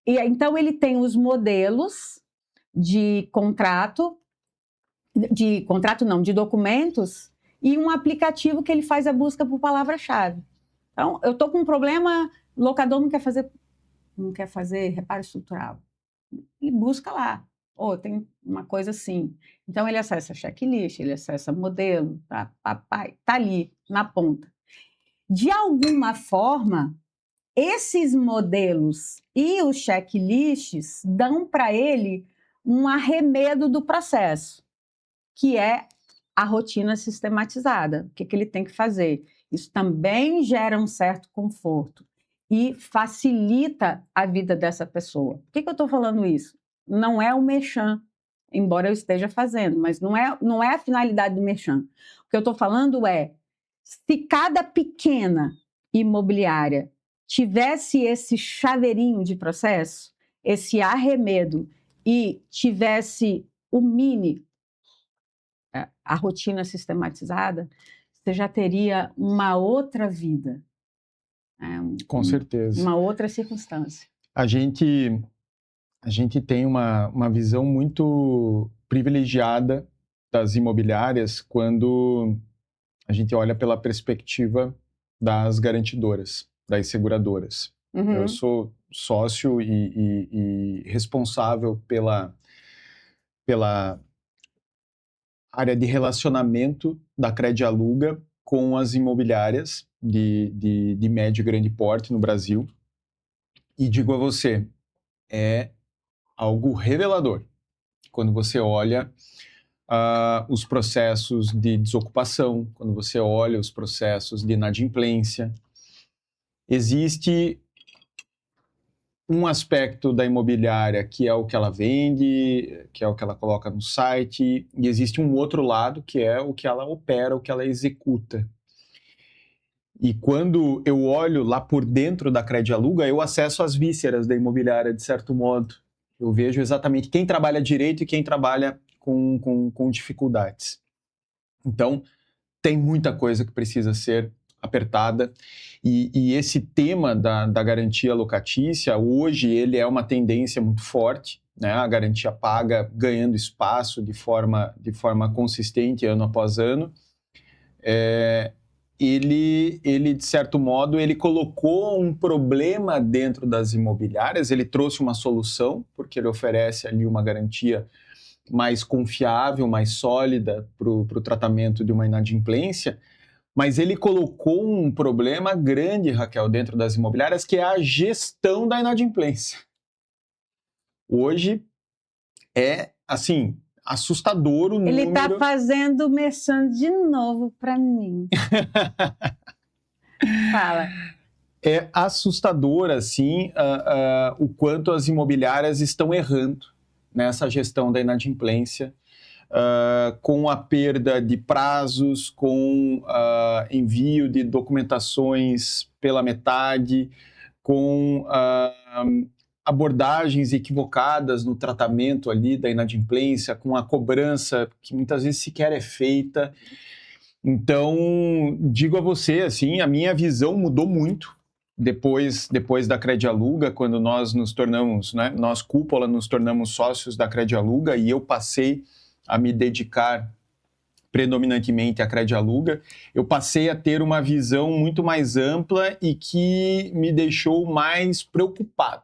E então ele tem os modelos de de documentos e um aplicativo que ele faz a busca por palavra-chave. Então, eu estou com um problema, o locador não quer fazer reparo estrutural. E busca lá. Tem uma coisa assim. Então, ele acessa checklist, ele acessa modelo, tá ali, na ponta. De alguma forma, esses modelos e os checklists dão para ele um arremedo do processo, que é a rotina sistematizada. O que ele tem que fazer? Isso também gera um certo conforto e facilita a vida dessa pessoa. Por que eu estou falando isso? Não é o merchan, embora eu esteja fazendo, mas não é a finalidade do merchan. O que eu estou falando é, se cada pequena imobiliária tivesse esse chaveirinho de processo, esse arremedo, e tivesse a rotina sistematizada, você já teria uma outra vida. Com certeza. Uma outra circunstância. A gente tem uma visão muito privilegiada das imobiliárias quando a gente olha pela perspectiva das garantidoras, das seguradoras. Uhum. Eu sou sócio e responsável pela área de relacionamento da Credialuga com as imobiliárias de médio e grande porte no Brasil. E digo a você, é algo revelador quando você olha os processos de desocupação, quando você olha os processos de inadimplência. Existe um aspecto da imobiliária que é o que ela vende, que é o que ela coloca no site, e existe um outro lado que é o que ela opera, o que ela executa. E quando eu olho lá por dentro da Credialuga, eu acesso as vísceras da imobiliária, de certo modo. Eu vejo exatamente quem trabalha direito e quem trabalha com dificuldades. Então, tem muita coisa que precisa ser apertada. E esse tema da garantia locatícia, hoje, ele é uma tendência muito forte, né? A garantia paga ganhando espaço de forma consistente, ano após ano. Ele, de certo modo, ele colocou um problema dentro das imobiliárias, ele trouxe uma solução, porque ele oferece ali uma garantia mais confiável, mais sólida para o tratamento de uma inadimplência, mas ele colocou um problema grande, Raquel, dentro das imobiliárias, que é a gestão da inadimplência. Hoje é, assim, assustador o número... Ele está fazendo merchan de novo para mim. Fala. É assustador, assim, o quanto as imobiliárias estão errando nessa gestão da inadimplência, com a perda de prazos, com envio de documentações pela metade, com abordagens equivocadas no tratamento ali da inadimplência, com a cobrança que muitas vezes sequer é feita. Então, digo a você, assim, a minha visão mudou muito depois da Credialuga, quando nós nos tornamos, né, nós, Cúpula, nos tornamos sócios da Credialuga, e eu passei a me dedicar predominantemente a Credialuga, eu passei a ter uma visão muito mais ampla e que me deixou mais preocupado.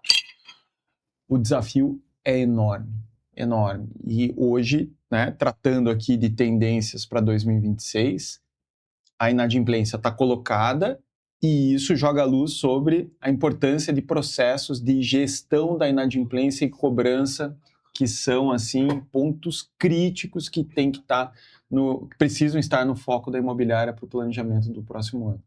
O desafio é enorme, enorme. E hoje, né, tratando aqui de tendências para 2026, a inadimplência está colocada e isso joga luz sobre a importância de processos de gestão da inadimplência e cobrança, que são, assim, pontos críticos que tem que estar precisam estar no foco da imobiliária para o planejamento do próximo ano.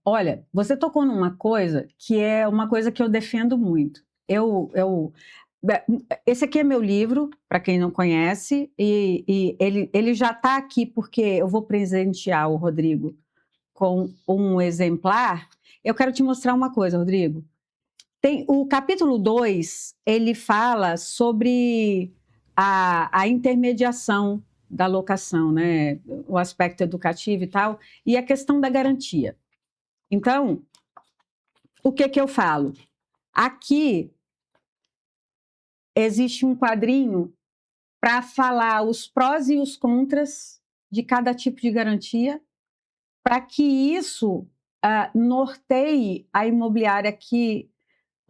Olha, você tocou numa coisa que é uma coisa que eu defendo muito. Esse aqui é meu livro, para quem não conhece, e ele já está aqui porque eu vou presentear o Rodrigo com um exemplar. Eu quero te mostrar uma coisa, Rodrigo. Tem o capítulo 2, ele fala sobre a intermediação da locação, né? O aspecto educativo e tal, e a questão da garantia. Então, o que eu falo? Aqui existe um quadrinho para falar os prós e os contras de cada tipo de garantia, para que isso norteie a imobiliária que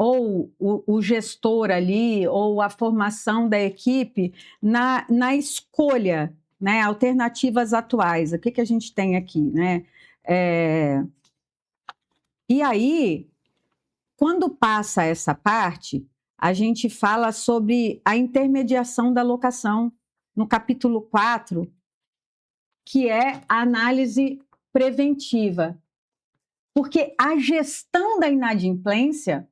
ou o gestor ali, ou a formação da equipe na escolha, né, alternativas atuais. O que a gente tem aqui, né? E aí, quando passa essa parte, a gente fala sobre a intermediação da locação, no capítulo 4, que é a análise preventiva. Porque a gestão da inadimplência,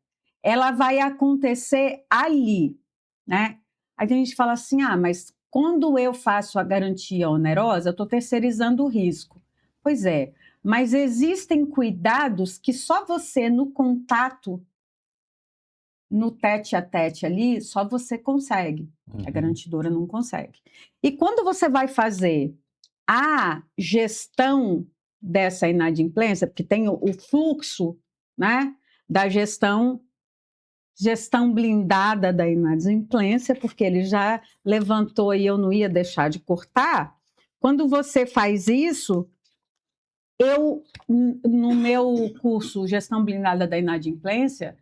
ela vai acontecer ali, né? Aí a gente fala assim, mas quando eu faço a garantia onerosa, eu estou terceirizando o risco. Pois é, mas existem cuidados que só você, no contato, no tete-a-tete ali, só você consegue. A garantidora não consegue. E quando você vai fazer a gestão dessa inadimplência, porque tem o fluxo, né, da gestão blindada da inadimplência, porque ele já levantou e eu não ia deixar de cortar. Quando você faz isso, no meu curso Gestão Blindada da Inadimplência,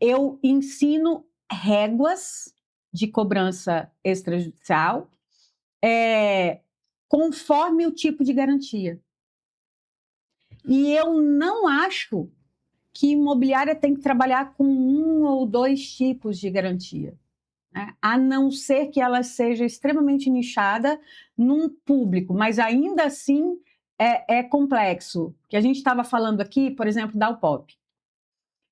eu ensino réguas de cobrança extrajudicial conforme o tipo de garantia. E eu não acho que imobiliária tem que trabalhar com 1 ou 2 tipos de garantia, né? A não ser que ela seja extremamente nichada num público, mas ainda assim é complexo. Que a gente estava falando aqui, por exemplo, da Alpop.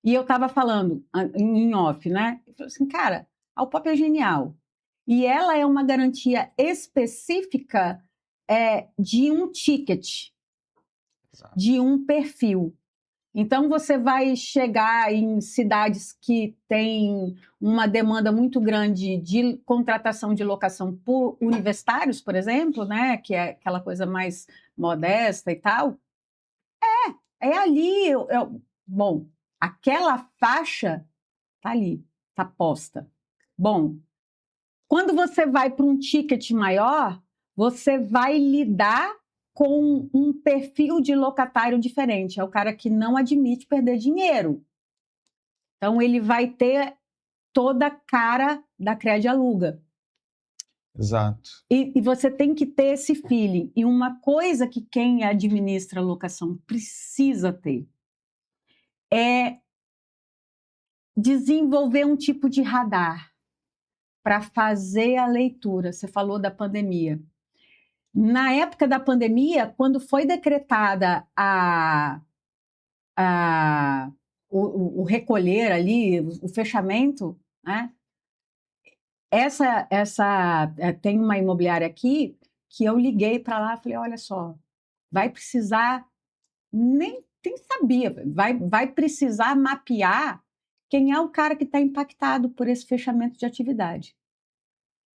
E eu estava falando em off, né? Eu falei assim, cara, a Alpop é genial. E ela é uma garantia específica de um ticket, Exato. de um perfil. Então, você vai chegar em cidades que têm uma demanda muito grande de contratação de locação por universitários, por exemplo, né? Que é aquela coisa mais modesta e tal. É ali. Bom, aquela faixa está ali, está posta. Bom, quando você vai para um ticket maior, você vai lidar com um perfil de locatário diferente. É o cara que não admite perder dinheiro. Então, ele vai ter toda a cara da Credialuga. Exato. E você tem que ter esse feeling. E uma coisa que quem administra a locação precisa ter é desenvolver um tipo de radar para fazer a leitura. Você falou da pandemia. Na época da pandemia, quando foi decretada o recolher ali, o fechamento, né? Tem uma imobiliária aqui que eu liguei para lá e falei, olha só, vai precisar, nem sabia, vai precisar mapear quem é o cara que está impactado por esse fechamento de atividade.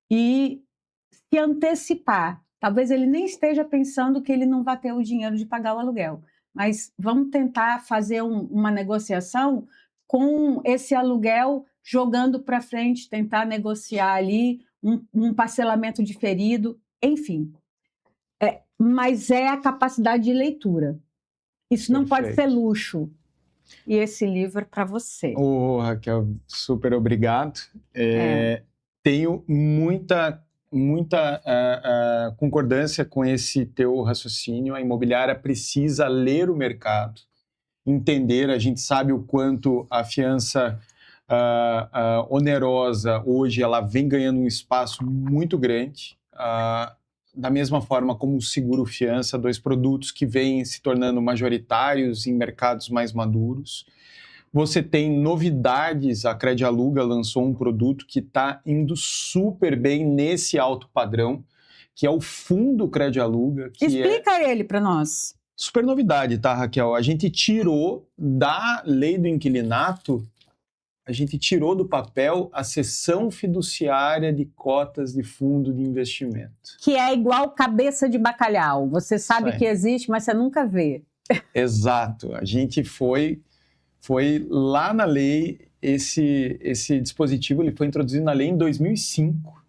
E se antecipar. Talvez ele nem esteja pensando que ele não vai ter o dinheiro de pagar o aluguel, mas vamos tentar fazer uma negociação com esse aluguel jogando para frente, tentar negociar ali um parcelamento diferido, enfim. Mas é a capacidade de leitura. Isso não pode ser luxo. E esse livro é para você. Raquel, super obrigado. Tenho muita concordância com esse teu raciocínio. A imobiliária precisa ler o mercado, entender. A gente sabe o quanto a fiança onerosa hoje ela vem ganhando um espaço muito grande. Da mesma forma como o seguro-fiança, 2 produtos que vêm se tornando majoritários em mercados mais maduros. Você tem novidades, a Credialuga lançou um produto que está indo super bem nesse alto padrão, que é o Fundo Credialuga. Explica ele para nós. Super novidade, tá, Raquel? A gente tirou da lei do inquilinato, a gente tirou do papel a cessão fiduciária de cotas de fundo de investimento. Que é igual cabeça de bacalhau. Você sabe que existe, mas você nunca vê. Exato. A gente foi lá na lei, esse dispositivo ele foi introduzido na lei em 2005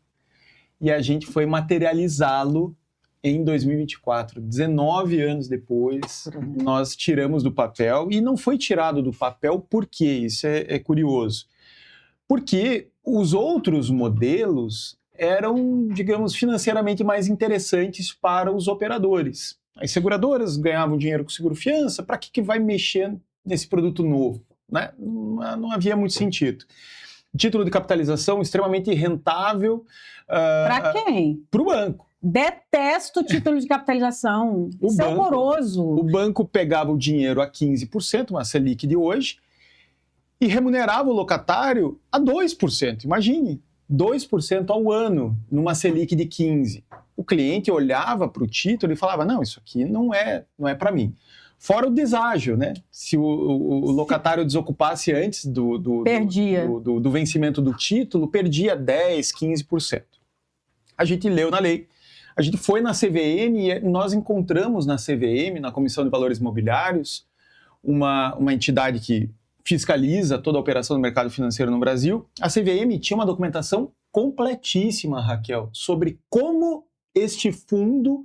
e a gente foi materializá-lo em 2024. 19 anos depois, nós tiramos do papel, e não foi tirado do papel por quê? Isso é curioso. Porque os outros modelos eram, digamos, financeiramente mais interessantes para os operadores. As seguradoras ganhavam dinheiro com seguro-fiança, para que vai mexer nesse produto novo? Né? Não havia muito sentido. Título de capitalização extremamente rentável. Para quem? Para o banco. Detesto o título de capitalização. Isso é horroroso. O banco pegava o dinheiro a 15%, uma Selic de hoje, e remunerava o locatário a 2%. Imagine, 2% ao ano, numa Selic de 15%. O cliente olhava para o título e falava, não, isso aqui não é para mim. Fora o deságio, né? Se o locatário desocupasse antes do vencimento do título, perdia 10%, 15%. A gente leu na lei. A gente foi na CVM e nós encontramos na CVM, na Comissão de Valores Imobiliários, uma entidade que fiscaliza toda a operação do mercado financeiro no Brasil. A CVM tinha uma documentação completíssima, Raquel, sobre como este fundo,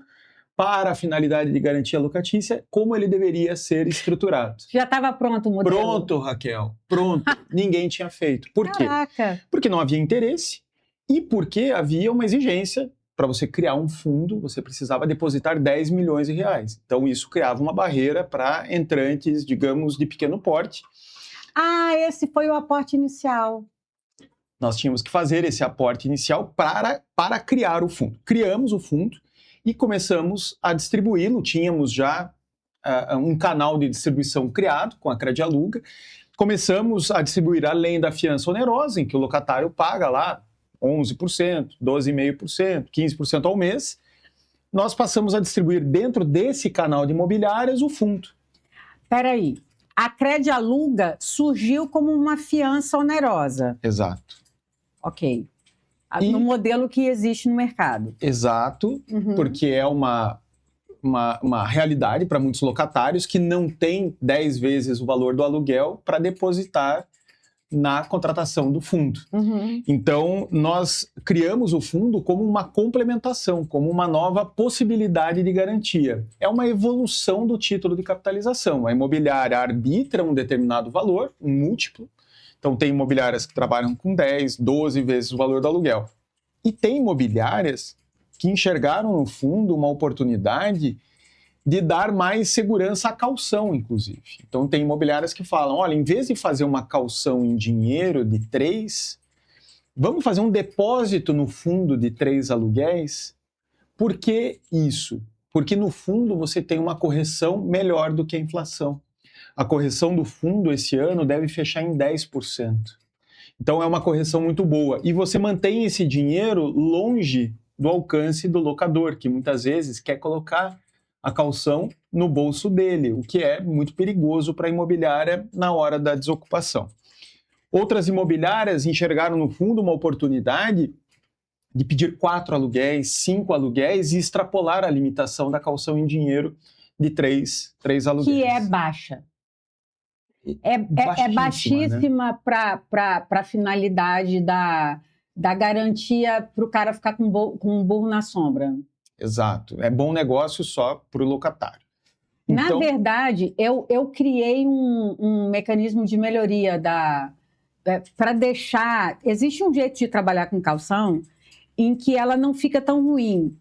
para a finalidade de garantia locatícia, como ele deveria ser estruturado. Já estava pronto o modelo? Pronto, Raquel, pronto. Ninguém tinha feito. Por quê? Caraca. Porque não havia interesse e porque havia uma exigência. Para você criar um fundo, você precisava depositar 10 milhões de reais. Então, isso criava uma barreira para entrantes, digamos, de pequeno porte. Esse foi o aporte inicial. Nós tínhamos que fazer esse aporte inicial para criar o fundo. Criamos o fundo e começamos a distribuí-lo. Tínhamos já um canal de distribuição criado com a Credialuga. Começamos a distribuir além da fiança onerosa, em que o locatário paga lá 11%, 12,5%, 15% ao mês. Nós passamos a distribuir dentro desse canal de imobiliárias o fundo. Espera aí. A Credialuga surgiu como uma fiança onerosa. Exato. Ok. No modelo que existe no mercado. Exato, porque é uma realidade para muitos locatários que não tem 10 vezes o valor do aluguel para depositar na contratação do fundo. Então, nós criamos o fundo como uma complementação, como uma nova possibilidade de garantia. É uma evolução do título de capitalização. A imobiliária arbitra um determinado valor, um múltiplo. Então, tem imobiliárias que trabalham com 10, 12 vezes o valor do aluguel. E tem imobiliárias que enxergaram no fundo uma oportunidade de dar mais segurança à caução, inclusive. Então, tem imobiliárias que falam, olha, em vez de fazer uma caução em dinheiro de 3, vamos fazer um depósito no fundo de 3 aluguéis? Por que isso? Porque no fundo você tem uma correção melhor do que a inflação. A correção do fundo esse ano deve fechar em 10%. Então, é uma correção muito boa. E você mantém esse dinheiro longe do alcance do locador, que muitas vezes quer colocar a caução no bolso dele, o que é muito perigoso para a imobiliária na hora da desocupação. Outras imobiliárias enxergaram no fundo uma oportunidade de pedir 4 aluguéis, 5 aluguéis e extrapolar a limitação da caução em dinheiro de 3 aluguéis. Que é baixa. É baixíssima, né? Para a finalidade da garantia para o cara ficar com um burro na sombra. exato. É bom negócio só para o locatário. Na Então, verdade, eu criei um mecanismo de melhoria para deixar... Existe um jeito de trabalhar com calção em que ela não fica tão ruim,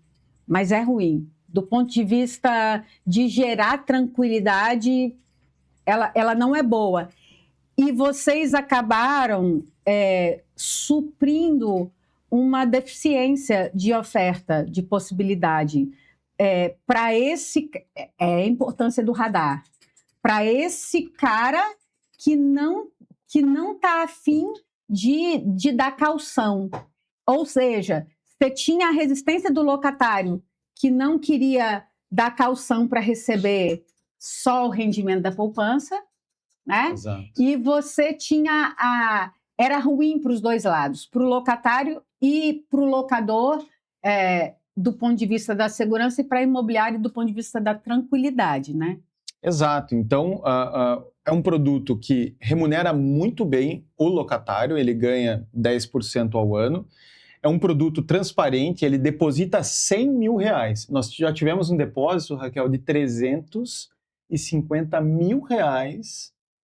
mas é ruim. Do ponto de vista de gerar tranquilidade, ela não é boa. E vocês acabaram suprindo uma deficiência de oferta, de possibilidade. Para esse... É a importância do radar. Para esse cara que não está afim de dar calção. Ou seja, você tinha a resistência do locatário que não queria dar calção para receber só o rendimento da poupança, né? exato. E você tinha era ruim para os dois lados, para o locatário e para o locador, do ponto de vista da segurança, e para a imobiliária do ponto de vista da tranquilidade, né? Exato. Então, é um produto que remunera muito bem o locatário, ele ganha 10% ao ano. É um produto transparente, ele deposita R$100 mil. Nós já tivemos um depósito, Raquel, de R$350 mil.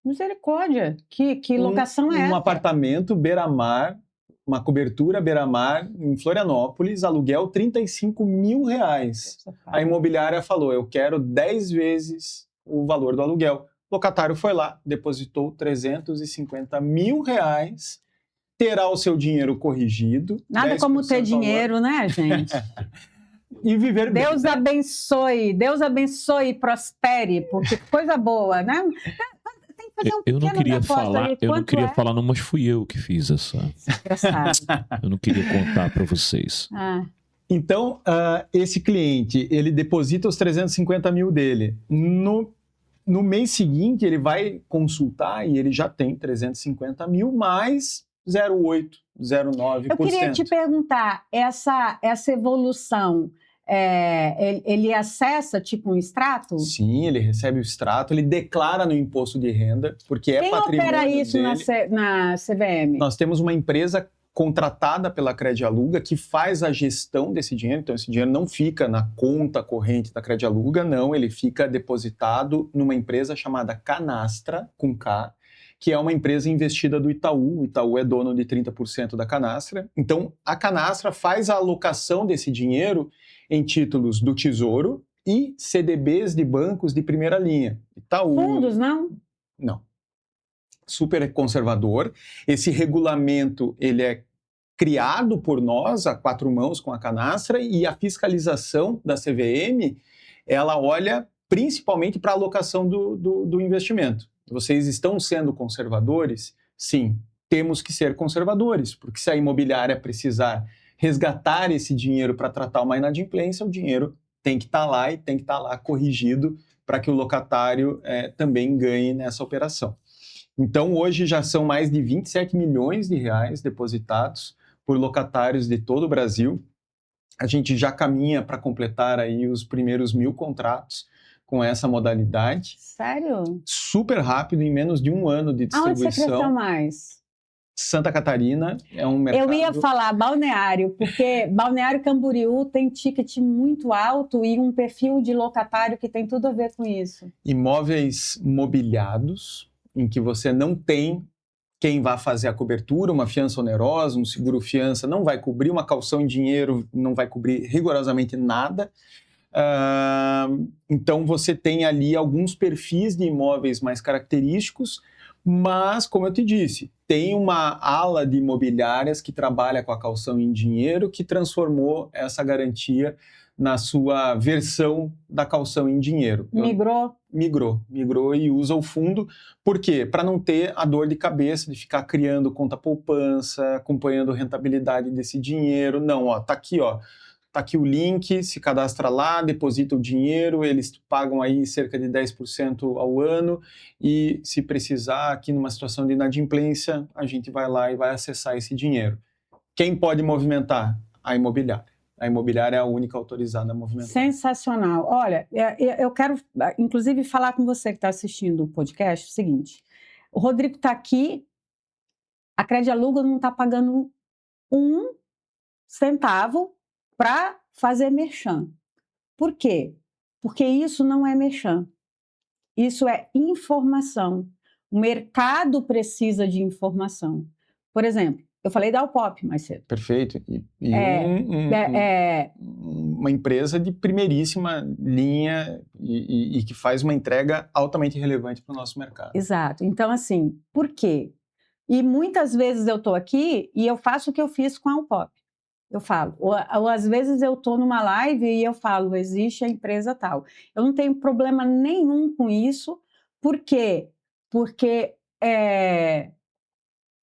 Misericórdia! Que locação é essa? Um apartamento beira-mar, uma cobertura beira-mar em Florianópolis, aluguel R$35 mil. A imobiliária falou, eu quero 10 vezes o valor do aluguel. O locatário foi lá, depositou R$350 mil, terá o seu dinheiro corrigido. Nada como ter dinheiro, né, gente? E viver bem. Deus abençoe e prospere, porque coisa boa, né? Tem que fazer um Eu não queria falar, aí, eu não queria falar, não, mas fui eu que fiz essa. Engraçado. Eu não queria contar para vocês. Então, esse cliente, ele deposita os 350 mil dele. No mês seguinte, ele vai consultar e ele já tem 350 mil mais 0,8%, 0,9%. Eu queria te perguntar, essa evolução, ele acessa tipo um extrato? Sim, ele recebe o extrato, ele declara no imposto de renda, porque é patrimônio dele. Quem opera isso na CVM? Nós temos uma empresa contratada pela Credialuga que faz a gestão desse dinheiro, então esse dinheiro não fica na conta corrente da Credialuga, não, ele fica depositado numa empresa chamada Canastra, com K, que é uma empresa investida do Itaú. O Itaú é dono de 30% da Canastra. Então, a Canastra faz a alocação desse dinheiro em títulos do Tesouro e CDBs de bancos de primeira linha. Itaú... Fundos, não? Não. Super conservador. Esse regulamento, ele é criado por nós, a quatro mãos com a Canastra, e a fiscalização da CVM, ela olha principalmente para a alocação do investimento. Vocês estão sendo conservadores? Sim, temos que ser conservadores, porque se a imobiliária precisar resgatar esse dinheiro para tratar uma inadimplência, o dinheiro tem que estar lá e tem que estar lá corrigido para que o locatário também ganhe nessa operação. Então, hoje já são mais de 27 milhões de reais depositados por locatários de todo o Brasil. A gente já caminha para completar aí os primeiros 1.000 contratos com essa modalidade. Sério? Super rápido, em menos de um ano de distribuição. Aonde você cresceu mais? Santa Catarina é um mercado... Eu ia falar Balneário, porque Balneário Camboriú tem ticket muito alto e um perfil de locatário que tem tudo a ver com isso. Imóveis mobiliados, em que você não tem quem vá fazer a cobertura, uma fiança onerosa, um seguro-fiança não vai cobrir, uma calção em dinheiro não vai cobrir rigorosamente nada. Então você tem ali alguns perfis de imóveis mais característicos, mas, como eu te disse, tem uma ala de imobiliárias que trabalha com a calção em dinheiro que transformou essa garantia na sua versão da calção em dinheiro. Migrou e usa o fundo. Por quê? Para não ter a dor de cabeça de ficar criando conta poupança, acompanhando a rentabilidade desse dinheiro. Não, tá aqui, tá aqui o link, se cadastra lá, deposita o dinheiro, eles pagam aí cerca de 10% ao ano e se precisar aqui numa situação de inadimplência, a gente vai lá e vai acessar esse dinheiro. Quem pode movimentar? A imobiliária. A imobiliária é a única autorizada a movimentar. Sensacional. Olha, eu quero, inclusive, falar com você que está assistindo o podcast o seguinte. O Rodrigo está aqui, a Credialuga não está pagando 1 centavo para fazer merchan. Por quê? Porque isso não é merchan. Isso é informação. O mercado precisa de informação. Por exemplo, eu falei da Alpop mais cedo. Perfeito. É, uma empresa de primeiríssima linha e que faz uma entrega altamente relevante para o nosso mercado. Exato. Então, assim, por quê? E muitas vezes eu estou aqui e eu faço o que eu fiz com a Alpop. Eu falo. Ou às vezes eu estou numa live e eu falo, existe a empresa tal. Eu não tenho problema nenhum com isso. Por quê? Porque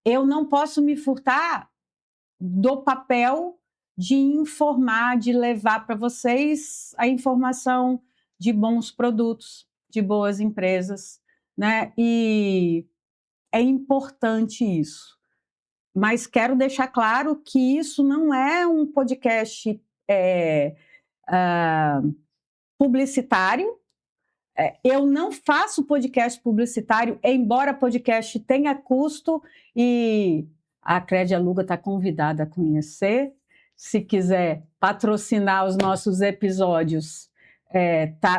eu não posso me furtar do papel de informar, de levar para vocês a informação de bons produtos, de boas empresas, né? E é importante isso. Mas quero deixar claro que isso não é um podcast publicitário. Eu não faço podcast publicitário, embora podcast tenha custo, e a Crédia Aluga está convidada a conhecer. Se quiser patrocinar os nossos episódios,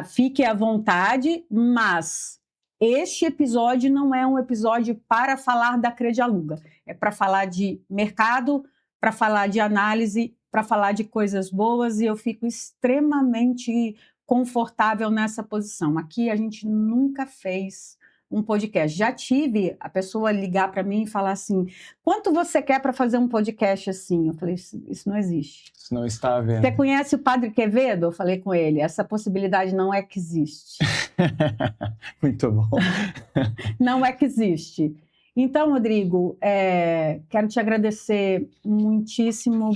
fique à vontade, mas este episódio não é um episódio para falar da Crédia Aluga. É para falar de mercado, para falar de análise, para falar de coisas boas, e eu fico extremamente confortável nessa posição. Aqui a gente nunca fez um podcast. Já tive a pessoa ligar para mim e falar assim, quanto você quer para fazer um podcast assim? Eu falei, isso não existe. Isso não está havendo. Você conhece o Padre Quevedo? Eu falei com ele, essa possibilidade não é que existe. Muito bom. Não é que existe. Então, Rodrigo, quero te agradecer muitíssimo.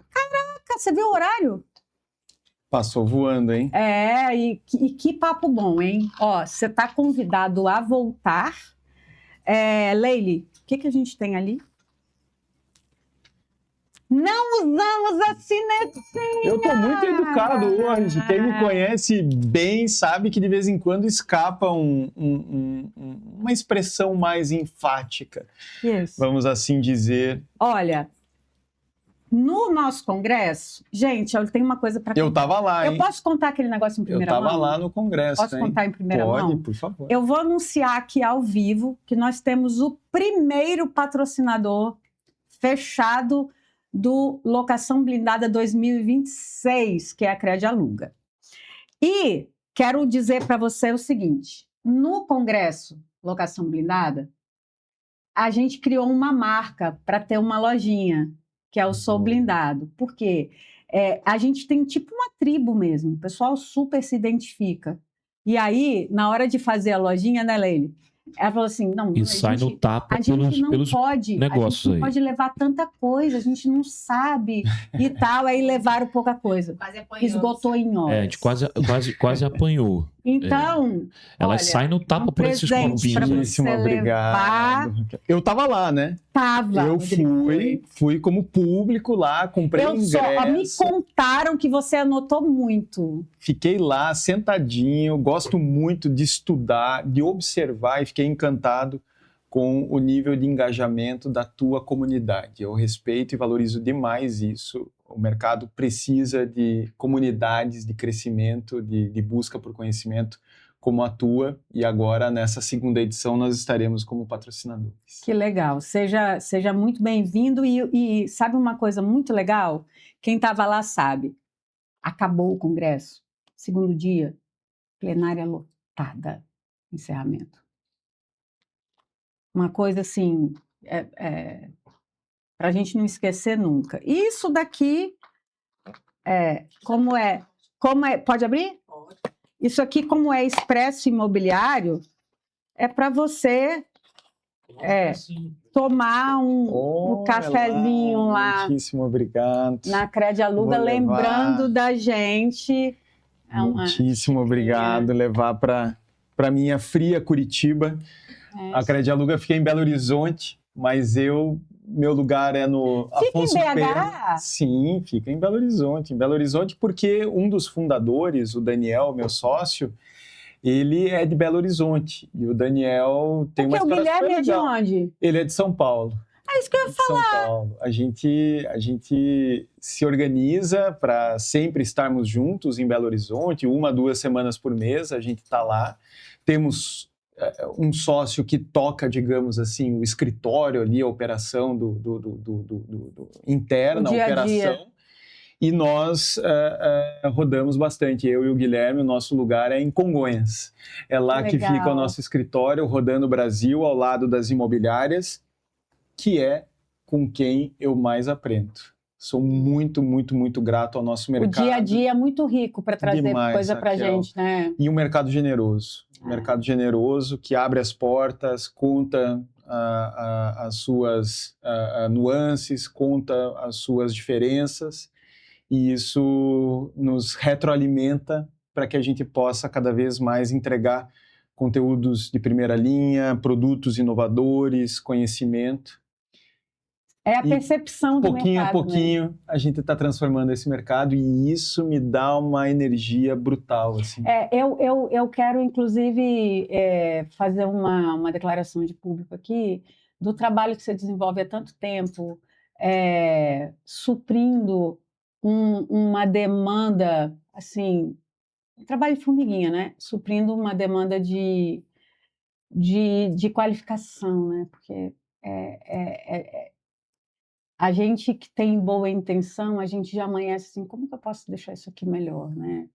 Caraca, você viu o horário? Passou voando, hein? E que papo bom, hein? Ó, você está convidado a voltar. Leile, o que a gente tem ali? Não usamos a cinetinha! Eu estou muito educado hoje. Quem me conhece bem sabe que de vez em quando escapa uma expressão mais enfática. Isso. Vamos assim dizer. Olha, no nosso congresso, gente, eu tenho uma coisa para contar. Eu estava lá, hein? Eu posso contar aquele negócio em primeira mão? Eu estava lá no congresso, Posso contar em primeira mão? Pode, por favor. Eu vou anunciar aqui ao vivo que nós temos o primeiro patrocinador fechado do Locação Blindada 2026, que é a Crédia Aluga. E quero dizer para você o seguinte, no congresso Locação Blindada, a gente criou uma marca para ter uma lojinha, que é o Sou Blindado. Por quê? A gente tem tipo uma tribo mesmo, o pessoal super se identifica. E aí, na hora de fazer a lojinha, né, Leile? Ela falou assim, não, e sai no tapa pelos negócios aí. Não pode levar tanta coisa, a gente não sabe e tal, aí levaram pouca coisa. Esgotou em horas. A gente quase apanhou. Então, ela sai no tapa por esses copinhos. Muitíssimo obrigado. Eu tava lá, né? Tava. Eu fui como público lá, comprei ingresso. Me contaram que você anotou muito. Fiquei lá, sentadinho, gosto muito de estudar, de observar e fiquei encantado com o nível de engajamento da tua comunidade. Eu respeito e valorizo demais isso. O mercado precisa de comunidades de crescimento, de busca por conhecimento como a tua, e agora nessa segunda edição nós estaremos como patrocinadores. Que legal, seja muito bem-vindo e sabe uma coisa muito legal? Quem estava lá sabe, acabou o congresso, segundo dia, plenária lotada, encerramento. Uma coisa assim, para a gente não esquecer nunca. Isso daqui, como é, pode abrir? Pode. Isso aqui, como é Expresso Imobiliário, é para você tomar um cafezinho lá. Muitíssimo obrigado. Na Crédia Aluga, lembrando da gente. Muitíssimo obrigado. Levar para minha fria Curitiba. A Crédia Aluga fica em Belo Horizonte, mas meu lugar é no Afonso Pena. Fica em BH? Sim, fica em Belo Horizonte. Em Belo Horizonte porque um dos fundadores, o Daniel, meu sócio, ele é de Belo Horizonte. E o Daniel tem uma história super legal. O Guilherme é de onde? Ele é de São Paulo. É isso que eu ia falar. São Paulo. A gente se organiza para sempre estarmos juntos em Belo Horizonte, 1, 2 semanas por mês, a gente está lá. Temos um sócio que toca, digamos assim, o escritório ali, a operação interna, a operação. E nós rodamos bastante, eu e o Guilherme, o nosso lugar é em Congonhas. É lá que fica o nosso escritório, rodando o Brasil, ao lado das imobiliárias, que é com quem eu mais aprendo. Sou muito, muito, muito grato ao nosso mercado. O dia a dia é muito rico para trazer coisa para a gente, né? E um mercado generoso. Um mercado generoso que abre as portas, conta as suas nuances, conta as suas diferenças. E isso nos retroalimenta para que a gente possa cada vez mais entregar conteúdos de primeira linha, produtos inovadores, conhecimento. É a percepção do mercado. Pouquinho a pouquinho, a gente está transformando esse mercado e isso me dá uma energia brutal. Assim. Eu quero, inclusive, fazer uma declaração de público aqui do trabalho que você desenvolve há tanto tempo, suprindo uma demanda, assim, trabalho de formiguinha, né? Suprindo uma demanda de qualificação, né? Porque a gente que tem boa intenção, a gente já amanhece assim, como que eu posso deixar isso aqui melhor, né?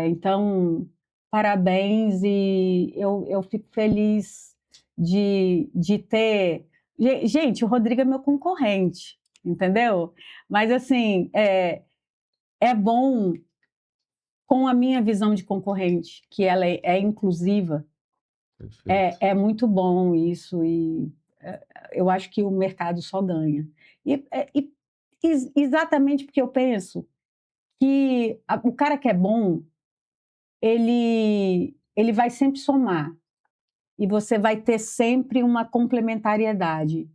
Então, parabéns e eu fico feliz de ter... Gente, o Rodrigo é meu concorrente, entendeu? Mas, assim, é bom, com a minha visão de concorrente, que ela é inclusiva, é muito bom isso e eu acho que o mercado só ganha. Exatamente porque eu penso que o cara que é bom, ele vai sempre somar e você vai ter sempre uma complementariedade.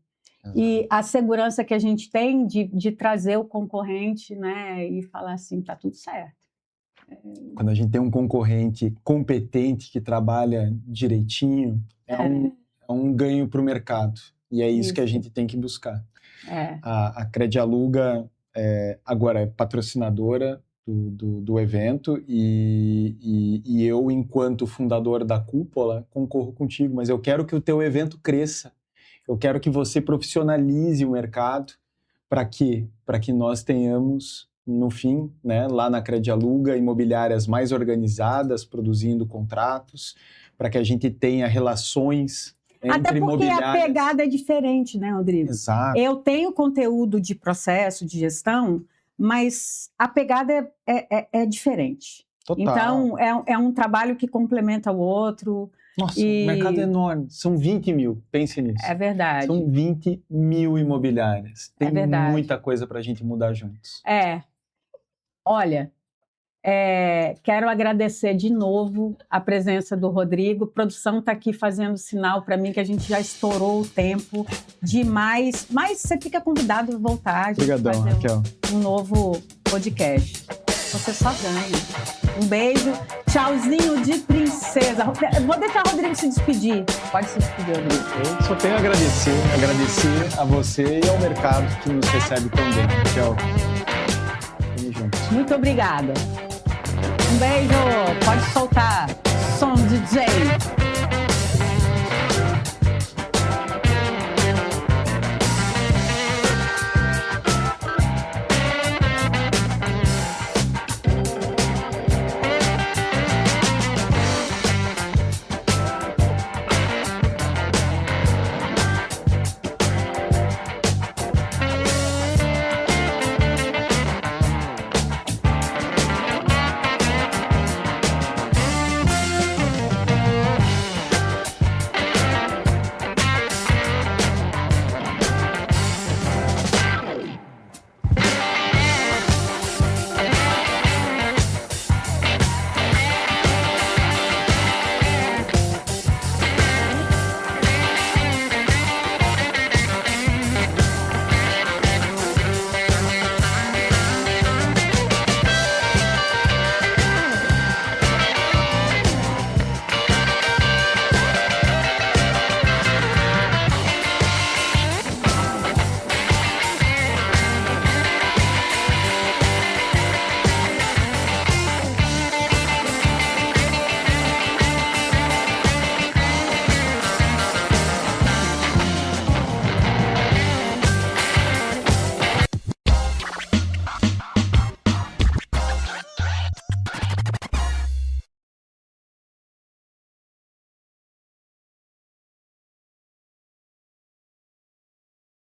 Exato. E a segurança que a gente tem de trazer o concorrente, né, e falar assim, tá tudo certo. Quando a gente tem um concorrente competente que trabalha direitinho, é um ganho para o mercado. E é isso que a gente tem que buscar. A Credialuga agora é patrocinadora do evento e eu, enquanto fundador da Cúpula, concorro contigo, mas eu quero que o teu evento cresça. Eu quero que você profissionalize o mercado. Para quê? Para que nós tenhamos, no fim, né, lá na Credialuga, imobiliárias mais organizadas, produzindo contratos, para que a gente tenha relações entre imobiliárias. Até porque a pegada é diferente, né, Rodrigo? Exato. Eu tenho conteúdo de processo, de gestão, mas a pegada é diferente. Total. Então, é um trabalho que complementa o outro. Nossa, o mercado é enorme. São 20 mil, pense nisso. É verdade. São 20 mil imobiliárias. Tem muita coisa para a gente mudar juntos. Olha, quero agradecer de novo a presença do Rodrigo. A produção está aqui fazendo sinal para mim que a gente já estourou o tempo demais. Mas você fica convidado a voltar. Obrigadão, Raquel. Um novo podcast. Você só ganha. Um beijo. Tchauzinho de princesa. Vou deixar o Rodrigo se despedir. Pode se despedir, Rodrigo. Eu só tenho a agradecer a você e ao mercado que nos recebe tão bem. Raquel. Tamo junto. Muito obrigada. Um beijo. Pode soltar. Som DJ.